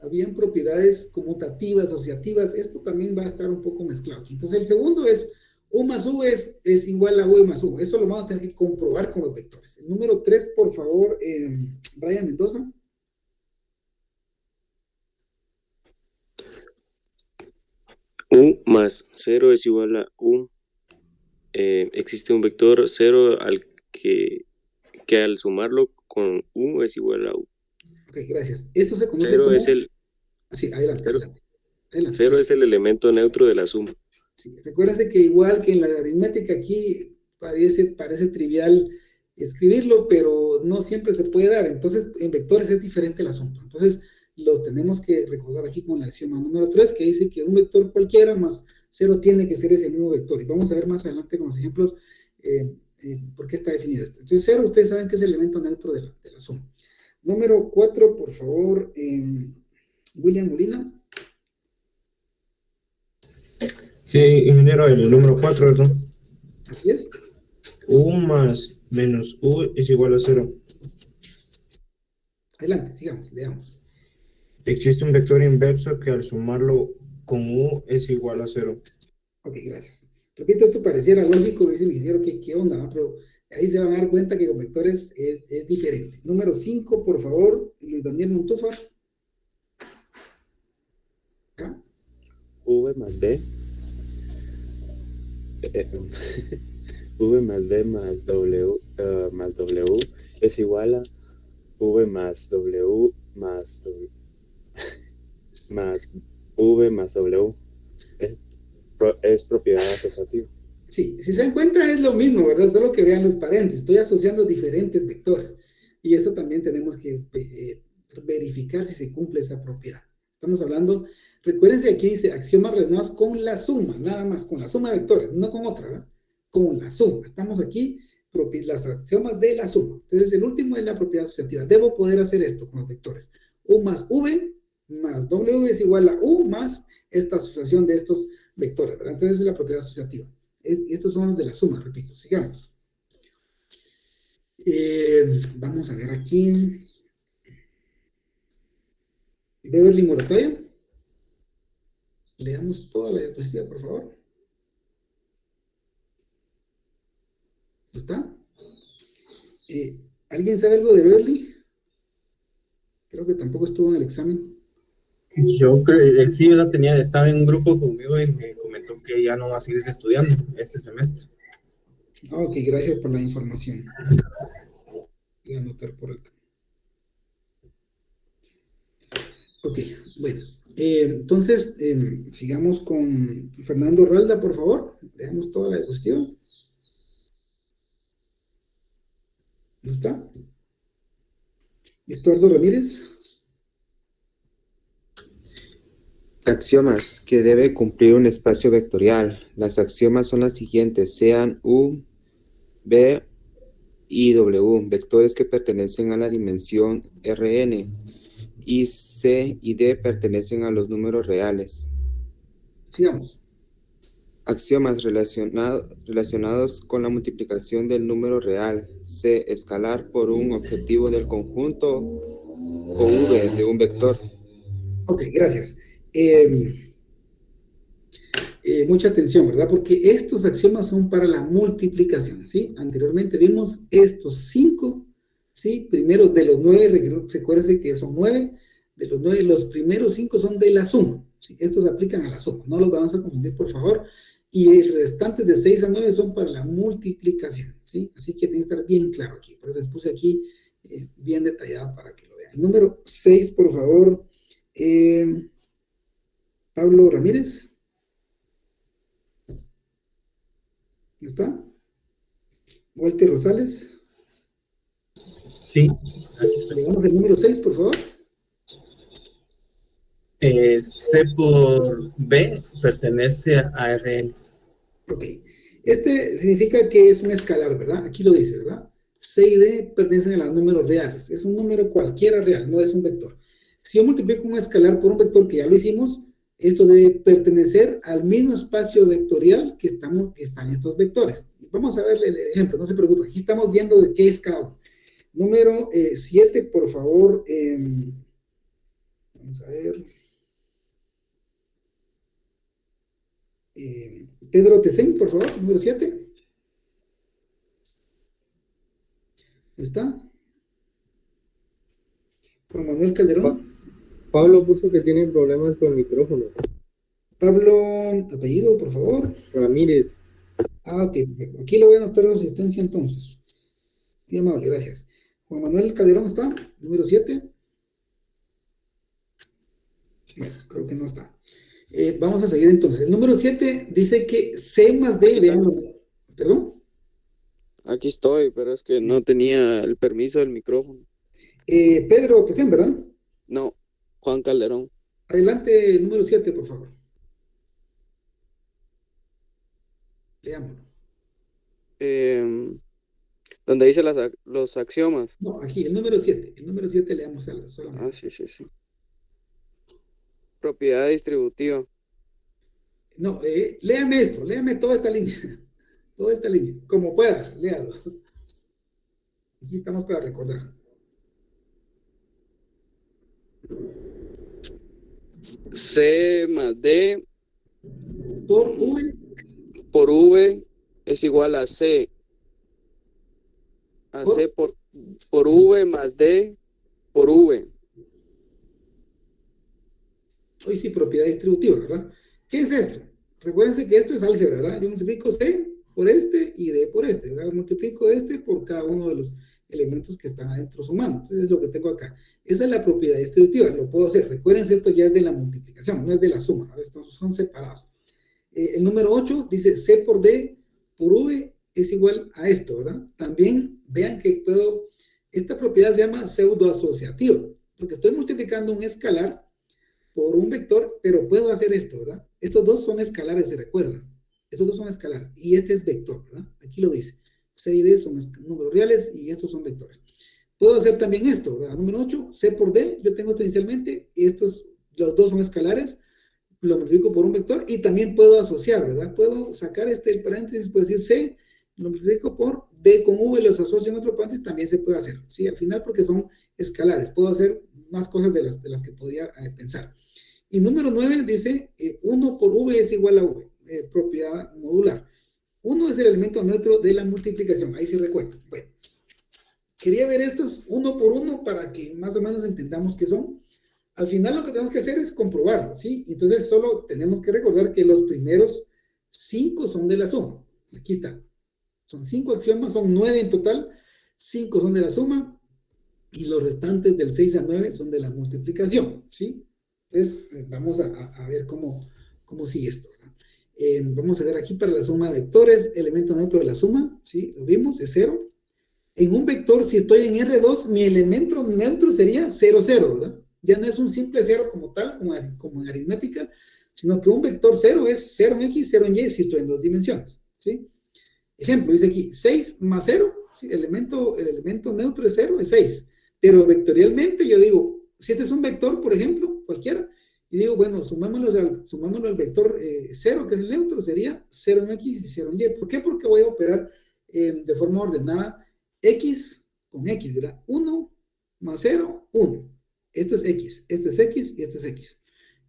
Speaker 1: habían propiedades conmutativas, asociativas. Esto también va a estar un poco mezclado aquí. Entonces, el segundo es U más U es igual a V más U. Eso lo vamos a tener que comprobar con los vectores. El número 3, por favor, Brian Mendoza.
Speaker 4: U más 0 es igual a U. Existe un vector 0 al que al sumarlo con U es igual a U.
Speaker 1: Ok, gracias. Eso se conoce
Speaker 4: 0
Speaker 1: como...
Speaker 4: es el...
Speaker 1: Sí, adelante.
Speaker 4: 0 es el elemento neutro de la suma.
Speaker 1: Sí, recuérdense que igual que en la aritmética aquí parece trivial escribirlo, pero no siempre se puede dar. Entonces, en vectores es diferente el asunto. Entonces, lo tenemos que recordar aquí con la axioma número 3, que dice que un vector cualquiera más 0 tiene que ser ese mismo vector. Y vamos a ver más adelante con los ejemplos por qué está definido esto. Entonces, 0, ustedes saben que es el elemento neutro de la suma. Número 4, por favor, William Molina.
Speaker 13: Sí, ingeniero, el número 4, ¿verdad?
Speaker 1: Así es.
Speaker 13: U más menos U es igual a 0.
Speaker 1: Adelante, sigamos, leamos.
Speaker 13: Existe un vector inverso que al sumarlo con U es igual a 0.
Speaker 1: Ok, gracias. Repito, esto pareciera lógico, dice el ingeniero, ¿qué onda? ¿No? Pero ahí se van a dar cuenta que con vectores es diferente. Número 5, por favor, Luis Daniel Montúfar. ¿Acá?
Speaker 19: V más B. V más B más W es igual a V más W más V más W. Es propiedad asociativa.
Speaker 1: Sí, si se dan cuenta es lo mismo, ¿verdad? Solo que vean los paréntesis. Estoy asociando diferentes vectores. Y eso también tenemos que verificar si se cumple esa propiedad. Estamos hablando, recuérdense, aquí dice axiomas relacionados con la suma, nada más, con la suma de vectores, no con otra, ¿verdad? Con la suma. Estamos aquí, las axiomas de la suma. Entonces, el último es la propiedad asociativa. Debo poder hacer esto con los vectores. U más V más W es igual a U más esta asociación de estos vectores, ¿verdad? Entonces, es la propiedad asociativa. Estos son los de la suma, repito. Sigamos. Vamos a ver aquí. Beverly Morataya. Leamos toda la diapositiva, por favor. ¿Está? ¿Alguien sabe algo de Beverly? Creo que tampoco estuvo en el examen.
Speaker 13: Yo creo, sí, estaba en un grupo conmigo y me comentó que ya no va a seguir estudiando este semestre.
Speaker 1: Ok, gracias por la información. Voy a anotar por acá. Ok, bueno. Entonces, sigamos con Fernando Ralda, por favor. Leamos toda la diapositiva. ¿No está? Estuardo Ramírez.
Speaker 20: Axiomas que debe cumplir un espacio vectorial. Las axiomas son las siguientes, sean U, B y W, vectores que pertenecen a la dimensión Rn, y C y D pertenecen a los números reales.
Speaker 1: Sigamos.
Speaker 20: Axiomas relacionados con la multiplicación del número real, C, escalar por un objetivo del conjunto o V de un vector.
Speaker 1: Ok, gracias. Mucha atención, ¿verdad? Porque estos axiomas son para la multiplicación, ¿sí? Anteriormente vimos estos 5, ¿sí? Primeros de los 9, recuérdense que son 9, de los 9, los primeros 5 son de la suma, ¿sí? Estos aplican a la suma, no los vamos a confundir, por favor. Y el restante de 6 a 9 son para la multiplicación, ¿sí? Así que tiene que estar bien claro aquí, por eso les puse aquí bien detallado para que lo vean. Número 6, por favor, Pablo Ramírez. ¿Está? Walter Rosales.
Speaker 13: Sí, aquí está.
Speaker 1: Digamos el número 6, por favor.
Speaker 13: C por B pertenece a Rn.
Speaker 1: Ok. Este significa que es un escalar, ¿verdad? Aquí lo dice, ¿verdad? C y D pertenecen a los números reales. Es un número cualquiera real, no es un vector. Si yo multiplico un escalar por un vector que ya lo hicimos, esto debe pertenecer al mismo espacio vectorial que están estos vectores. Vamos a verle el ejemplo, no se preocupen. Aquí estamos viendo de qué es cada uno. Número 7, por favor. Vamos a ver. Pedro Tecén, por favor, número 7. ¿Está? Juan Manuel Calderón.
Speaker 11: Pablo puso que tiene problemas con el micrófono.
Speaker 1: Pablo, apellido, por favor.
Speaker 11: Ramírez.
Speaker 1: Ok, aquí lo voy a anotar en asistencia entonces. Bien amable, gracias. Juan Manuel Calderón está, número 7. Bueno, creo que no está. Vamos a seguir entonces. El número 7 dice que C más D, veamos. ¿Perdón?
Speaker 21: Aquí estoy, pero es que no tenía el permiso del micrófono.
Speaker 1: Pedro Tecén, ¿verdad?
Speaker 21: No, Juan Calderón.
Speaker 1: Adelante, el número 7, por favor. Leámoslo.
Speaker 21: Donde dice los axiomas.
Speaker 1: No, aquí, el número 7. El número 7 leamos solamente.
Speaker 21: Sí. Propiedad distributiva.
Speaker 1: No, léame esto, léame toda esta línea. Toda esta línea. Como puedas, léalo. Aquí estamos para recordar.
Speaker 21: C más D
Speaker 1: por V.
Speaker 21: Por V es igual a C. A C por V más D por V.
Speaker 1: Hoy sí, propiedad distributiva, ¿verdad? ¿Qué es esto? Recuérdense que esto es álgebra, ¿verdad? Yo multiplico C por este y D por este, ¿verdad? Multiplico este por cada uno de los elementos que están adentro sumando. Entonces es lo que tengo acá. Esa es la propiedad distributiva, lo puedo hacer. Recuérdense, esto ya es de la multiplicación, no es de la suma, ¿verdad? Estos son separados. El número 8 dice C por D por V es igual a esto, ¿verdad? También vean que esta propiedad se llama pseudoasociativa, porque estoy multiplicando un escalar por un vector, pero puedo hacer esto, ¿verdad? Estos dos son escalares, se recuerdan. Estos dos son escalares, y este es vector, ¿verdad? Aquí lo dice. C y D son números reales, y estos son vectores. Puedo hacer también esto, ¿verdad? Número 8, C por D, yo tengo esto inicialmente, los dos son escalares, lo multiplico por un vector, y también puedo asociar, ¿verdad? Puedo sacar el paréntesis, puedo decir C, lo multiplico por D con V, los asocio en otro paréntesis, también se puede hacer, ¿sí? Al final, porque son escalares, puedo hacer más cosas de las que podría pensar. Y número 9 dice, 1 por V es igual a V, propiedad modular. 1 es el elemento neutro de la multiplicación, ahí sí recuerdo. Bueno, quería ver estos 1 por 1 para que más o menos entendamos qué son. Al final lo que tenemos que hacer es comprobarlo, ¿sí? Entonces solo tenemos que recordar que los primeros 5 son de la suma. Aquí está. Son 5 axiomas, son 9 en total. 5 son de la suma y los restantes del 6 a 9 son de la multiplicación, ¿sí? Entonces vamos a ver cómo sigue esto, ¿verdad? Vamos a ver aquí para la suma de vectores, elemento neutro de la suma, ¿sí? Lo vimos, es 0. En un vector, si estoy en R2, mi elemento neutro sería 0, 0, ¿verdad? Ya no es un simple 0 como tal, como en aritmética, sino que un vector 0 es 0 en X, 0 en Y, si estoy en 2 dimensiones, ¿sí? Ejemplo, dice aquí, 6 más 0, ¿sí? El elemento neutro es 0, es 6. Pero vectorialmente yo digo, si este es un vector, por ejemplo, cualquiera, y digo, bueno, sumémoslo al vector 0, que es el neutro, sería 0 en X y 0 en Y. ¿Por qué? Porque voy a operar de forma ordenada X con X, ¿verdad? 1 más 0, 1. Esto es X y esto es X.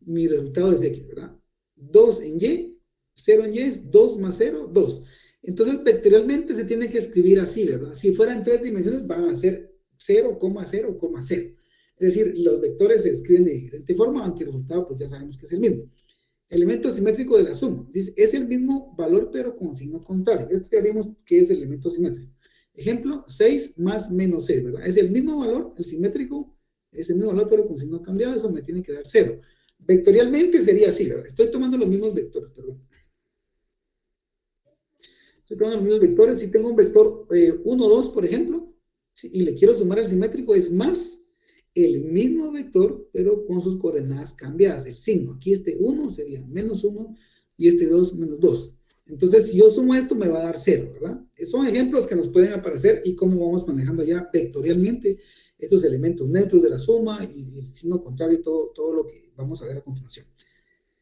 Speaker 1: Mi resultado es X, ¿verdad? 2 en Y, 0 en Y es 2 más 0, 2. Entonces, vectorialmente se tiene que escribir así, ¿verdad? Si fueran 3 dimensiones, van a ser 0, 0, 0. Es decir, los vectores se escriben de diferente forma, aunque el resultado, pues ya sabemos que es el mismo. Elemento simétrico de la suma. Dice, es el mismo valor, pero con signo contrario. Esto ya vimos que es el elemento simétrico. Ejemplo, 6 más menos 6, ¿verdad? Es el mismo valor, el simétrico, es el mismo valor, pero con signo cambiado, eso me tiene que dar 0. Vectorialmente sería así, ¿verdad? Estoy tomando los mismos vectores, perdón. Estoy tomando los mismos vectores. Si tengo un vector 1, 2, por ejemplo, ¿sí? Y le quiero sumar al simétrico, es más el mismo vector, pero con sus coordenadas cambiadas, el signo. Aquí este 1 sería menos 1 y este 2 menos 2. Entonces, si yo sumo esto, me va a dar 0, ¿verdad? Son ejemplos que nos pueden aparecer y cómo vamos manejando ya vectorialmente estos elementos neutros de la suma y el signo contrario y todo lo que vamos a ver a continuación.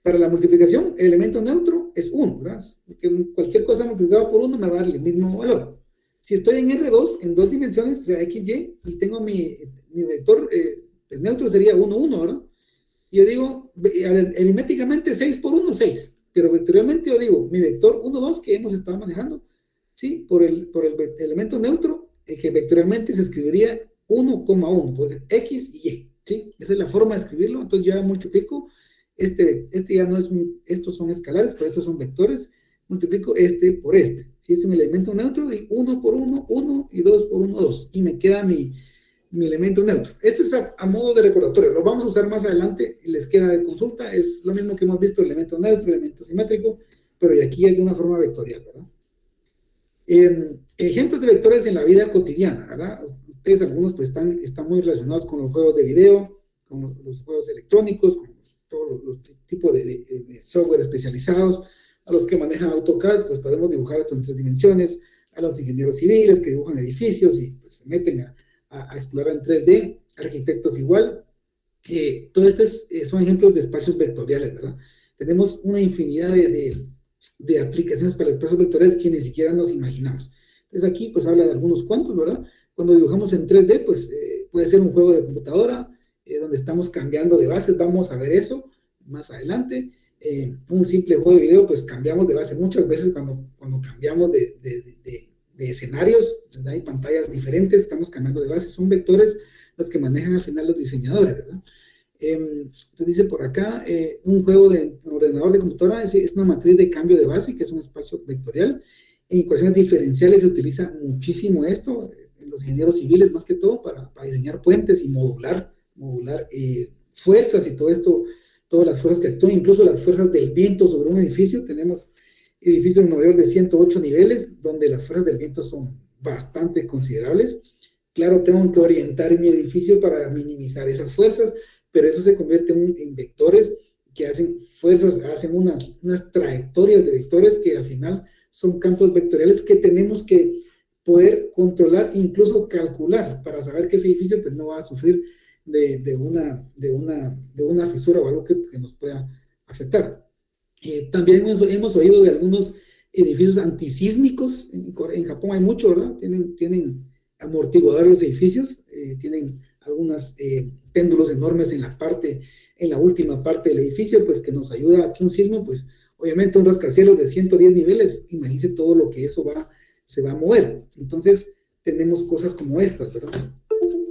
Speaker 1: Para la multiplicación, el elemento neutro es 1, ¿verdad? Porque cualquier cosa multiplicada por 1 me va a dar el mismo valor. Si estoy en R2, en 2 dimensiones, o sea, XY, y tengo mi vector neutro sería 1, 1, ¿verdad? Y yo digo, aritméticamente 6 por 1, 6. Pero vectorialmente yo digo, mi vector 1, 2 que hemos estado manejando, ¿sí? Por el elemento neutro, que vectorialmente se escribiría 1,1, porque X y Y, ¿sí? Esa es la forma de escribirlo, entonces yo ya multiplico, este ya no es, estos son escalares, pero estos son vectores, multiplico este por este, si es un elemento neutro, y 1 por 1, 1, y 2 por 1, 2, y me queda mi elemento neutro. Esto es a modo de recordatorio, lo vamos a usar más adelante, les queda de consulta, es lo mismo que hemos visto, elemento neutro, elemento simétrico, pero aquí es de una forma vectorial, ¿verdad? Ejemplos de vectores en la vida cotidiana, ¿verdad? Ustedes algunos pues están muy relacionados con los juegos de video, con los juegos electrónicos, con todos los tipos de software especializados. A los que manejan AutoCAD, pues podemos dibujar esto en 3 dimensiones, a los ingenieros civiles que dibujan edificios y pues se meten a explorar en 3D, arquitectos igual. Todos estos son ejemplos de espacios vectoriales, ¿verdad? Tenemos una infinidad de aplicaciones para espacios vectoriales que ni siquiera nos imaginamos. Entonces aquí pues habla de algunos cuantos, ¿verdad? Cuando dibujamos en 3D, pues puede ser un juego de computadora, donde estamos cambiando de bases, vamos a ver eso más adelante. Un simple juego de video, pues cambiamos de base muchas veces cuando cambiamos de escenarios, ¿verdad? Hay pantallas diferentes, estamos cambiando de base, son vectores los que manejan al final los diseñadores, ¿verdad? Entonces dice por acá, un juego de ordenador de computadora es una matriz de cambio de base, que es un espacio vectorial. En ecuaciones diferenciales se utiliza muchísimo esto, en los ingenieros civiles más que todo, para diseñar puentes y modular fuerzas y todo esto, todas las fuerzas que actúan, incluso las fuerzas del viento sobre un edificio. Tenemos edificios en Nueva York de 108 niveles, donde las fuerzas del viento son bastante considerables. Claro, tengo que orientar mi edificio para minimizar esas fuerzas, pero eso se convierte en vectores que hacen fuerzas, hacen unas trayectorias de vectores que al final son campos vectoriales que tenemos que poder controlar, incluso calcular, para saber que ese edificio pues, no va a sufrir de una fisura o algo que nos pueda afectar. También hemos oído de algunos edificios antisísmicos. En Japón hay mucho, ¿verdad? Tienen amortiguadores los edificios, tienen algunos péndulos enormes en la última parte del edificio, pues que nos ayuda a que un sismo, pues obviamente un rascacielos de 110 niveles, imagínense todo lo que eso se va a mover. Entonces tenemos cosas como estas, ¿verdad?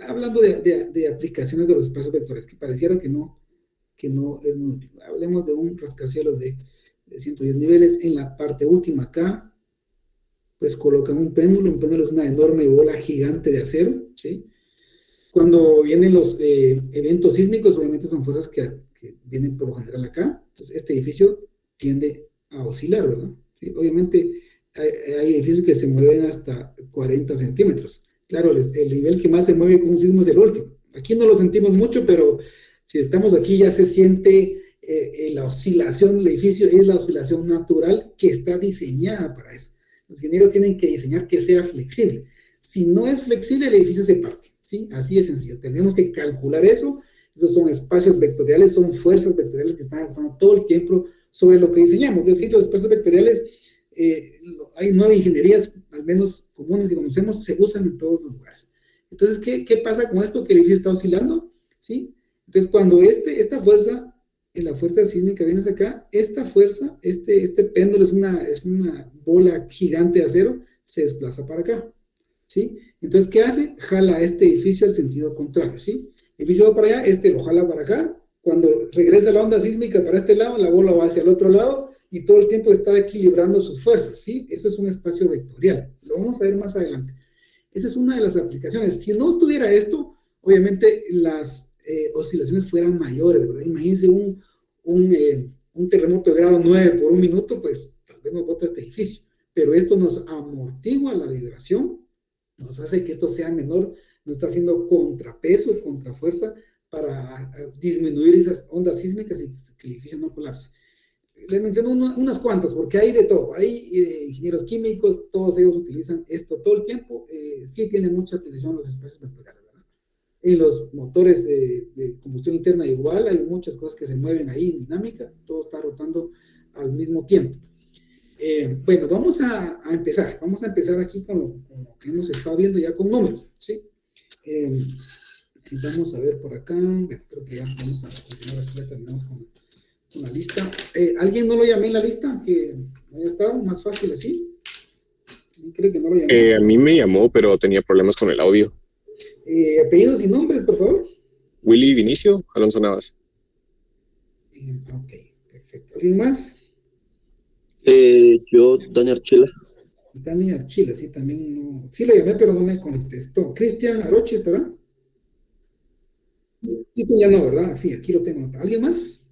Speaker 1: Hablando de aplicaciones de los espacios vectores, que pareciera que no es muy útil. Hablemos de un rascacielos de 110 niveles. En la parte última acá, pues colocan un péndulo. Un péndulo es una enorme bola gigante de acero, ¿sí? Cuando vienen los eventos sísmicos, obviamente son fuerzas que vienen por lo general acá. Entonces, este edificio tiende a oscilar, ¿verdad? ¿Sí? Obviamente, hay edificios que se mueven hasta 40 centímetros. Claro, el nivel que más se mueve con un sismo es el último. Aquí no lo sentimos mucho, pero si estamos aquí ya se siente la oscilación del edificio, es la oscilación natural que está diseñada para eso. Los ingenieros tienen que diseñar que sea flexible. Si no es flexible, el edificio se parte, ¿sí? Así de sencillo. Tenemos que calcular eso. Esos son espacios vectoriales, son fuerzas vectoriales que están actuando todo el tiempo sobre lo que diseñamos. Es decir, los espacios vectoriales, hay 9 ingenierías, al menos comunes que conocemos, se usan en todos los lugares. Entonces, ¿qué pasa con esto? Que el edificio está oscilando, ¿sí? Entonces, cuando esta fuerza, la fuerza sísmica viene hacia acá, esta fuerza, este péndulo es una bola gigante de acero, se desplaza para acá, ¿sí? Entonces, ¿qué hace? Jala este edificio al sentido contrario, ¿sí? El edificio va para allá, lo jala para acá. Cuando regresa la onda sísmica para este lado, la bola va hacia el otro lado y todo el tiempo está equilibrando sus fuerzas, ¿sí? Eso es un espacio vectorial. Lo vamos a ver más adelante. Esa es una de las aplicaciones. Si no estuviera esto, obviamente las oscilaciones fueran mayores, ¿verdad? Imagínense un terremoto de grado 9 por un minuto, pues tal vez nos bota este edificio. Pero esto nos amortigua la vibración, nos hace que esto sea menor, nos está haciendo contrapeso, contrafuerza para disminuir esas ondas sísmicas y que el edificio no colapse. Les menciono unas cuantas, porque hay de todo. Hay ingenieros químicos, todos ellos utilizan esto todo el tiempo. Sí tienen mucha aplicación los espacios vectoriales, ¿verdad? En los motores de combustión interna igual, hay muchas cosas que se mueven ahí en dinámica, todo está rotando al mismo tiempo. Bueno, vamos a empezar. Vamos a empezar aquí con lo que hemos estado viendo ya con números, ¿sí? Vamos a ver por acá. Bueno, creo que ya vamos a continuar aquí, ya terminamos Una lista. ¿Alguien no lo llamé en la lista? Que haya estado más fácil así. ¿Quién cree que no lo llamé?
Speaker 5: A mí me llamó, pero tenía problemas con el audio.
Speaker 1: Apellidos y nombres, por favor.
Speaker 5: Willy Vinicio, Alonso Navas.
Speaker 1: Ok, perfecto. ¿Alguien más?
Speaker 21: Yo, Dani Archila.
Speaker 1: Dani Archila, sí, también no. Sí lo llamé, pero no me contestó. Cristian Aroche, ¿estará? Cristian ya no, ¿verdad? Sí, aquí lo tengo. ¿Alguien más?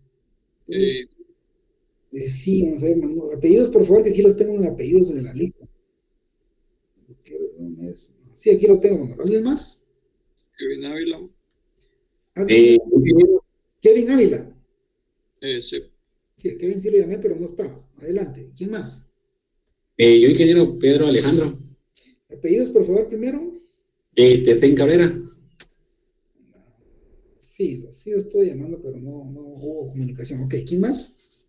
Speaker 1: Sí, vamos a ver, Manu. Apellidos, por favor, que aquí los tengo en apellidos de la lista. Sí, aquí lo tengo, Manu. ¿Alguien más?
Speaker 22: Kevin Ávila.
Speaker 1: Kevin Ávila.
Speaker 22: Sí.
Speaker 1: Sí, a Kevin sí lo llamé, pero no está. Adelante. ¿Quién más?
Speaker 23: Yo, ingeniero Pedro Alejandro.
Speaker 1: Apellidos, por favor, primero.
Speaker 23: Tefén Cabrera.
Speaker 1: Sí, lo estoy llamando, pero no hubo comunicación. Ok, ¿quién más?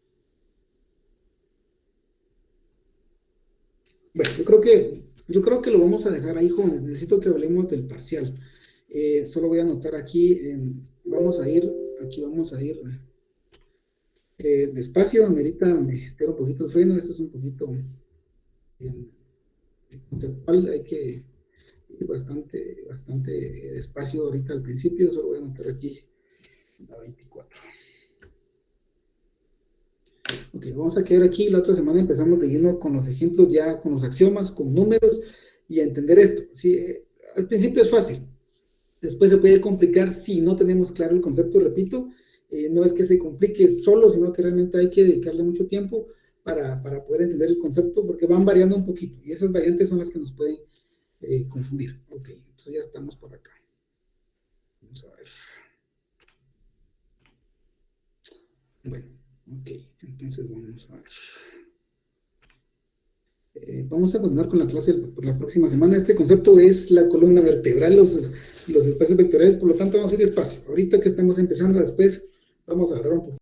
Speaker 1: Bueno, yo creo que lo vamos a dejar ahí, jóvenes. Necesito que hablemos del parcial. Solo voy a anotar aquí. Vamos a ir despacio. Amerita, me espero un poquito el freno. Esto es un poquito conceptual. Hay que ir bastante despacio ahorita al principio. Solo voy a anotar aquí la 24. Ok, vamos a quedar aquí. La otra semana empezamos de lleno con los ejemplos, ya con los axiomas, con números y a entender esto. ¿Sí? Al principio es fácil. Después se puede complicar si no tenemos claro el concepto, repito. No es que se complique solo, sino que realmente hay que dedicarle mucho tiempo para poder entender el concepto, porque van variando un poquito, y esas variantes son las que nos pueden confundir. Ok, entonces ya estamos por acá. Vamos a ver. Bueno, ok, entonces vamos a ver. Vamos a continuar con la clase por la próxima semana. Este concepto es la columna vertebral, los espacios vectoriales, por lo tanto vamos a ir despacio. Ahorita que estamos empezando, después vamos a hablar un poco.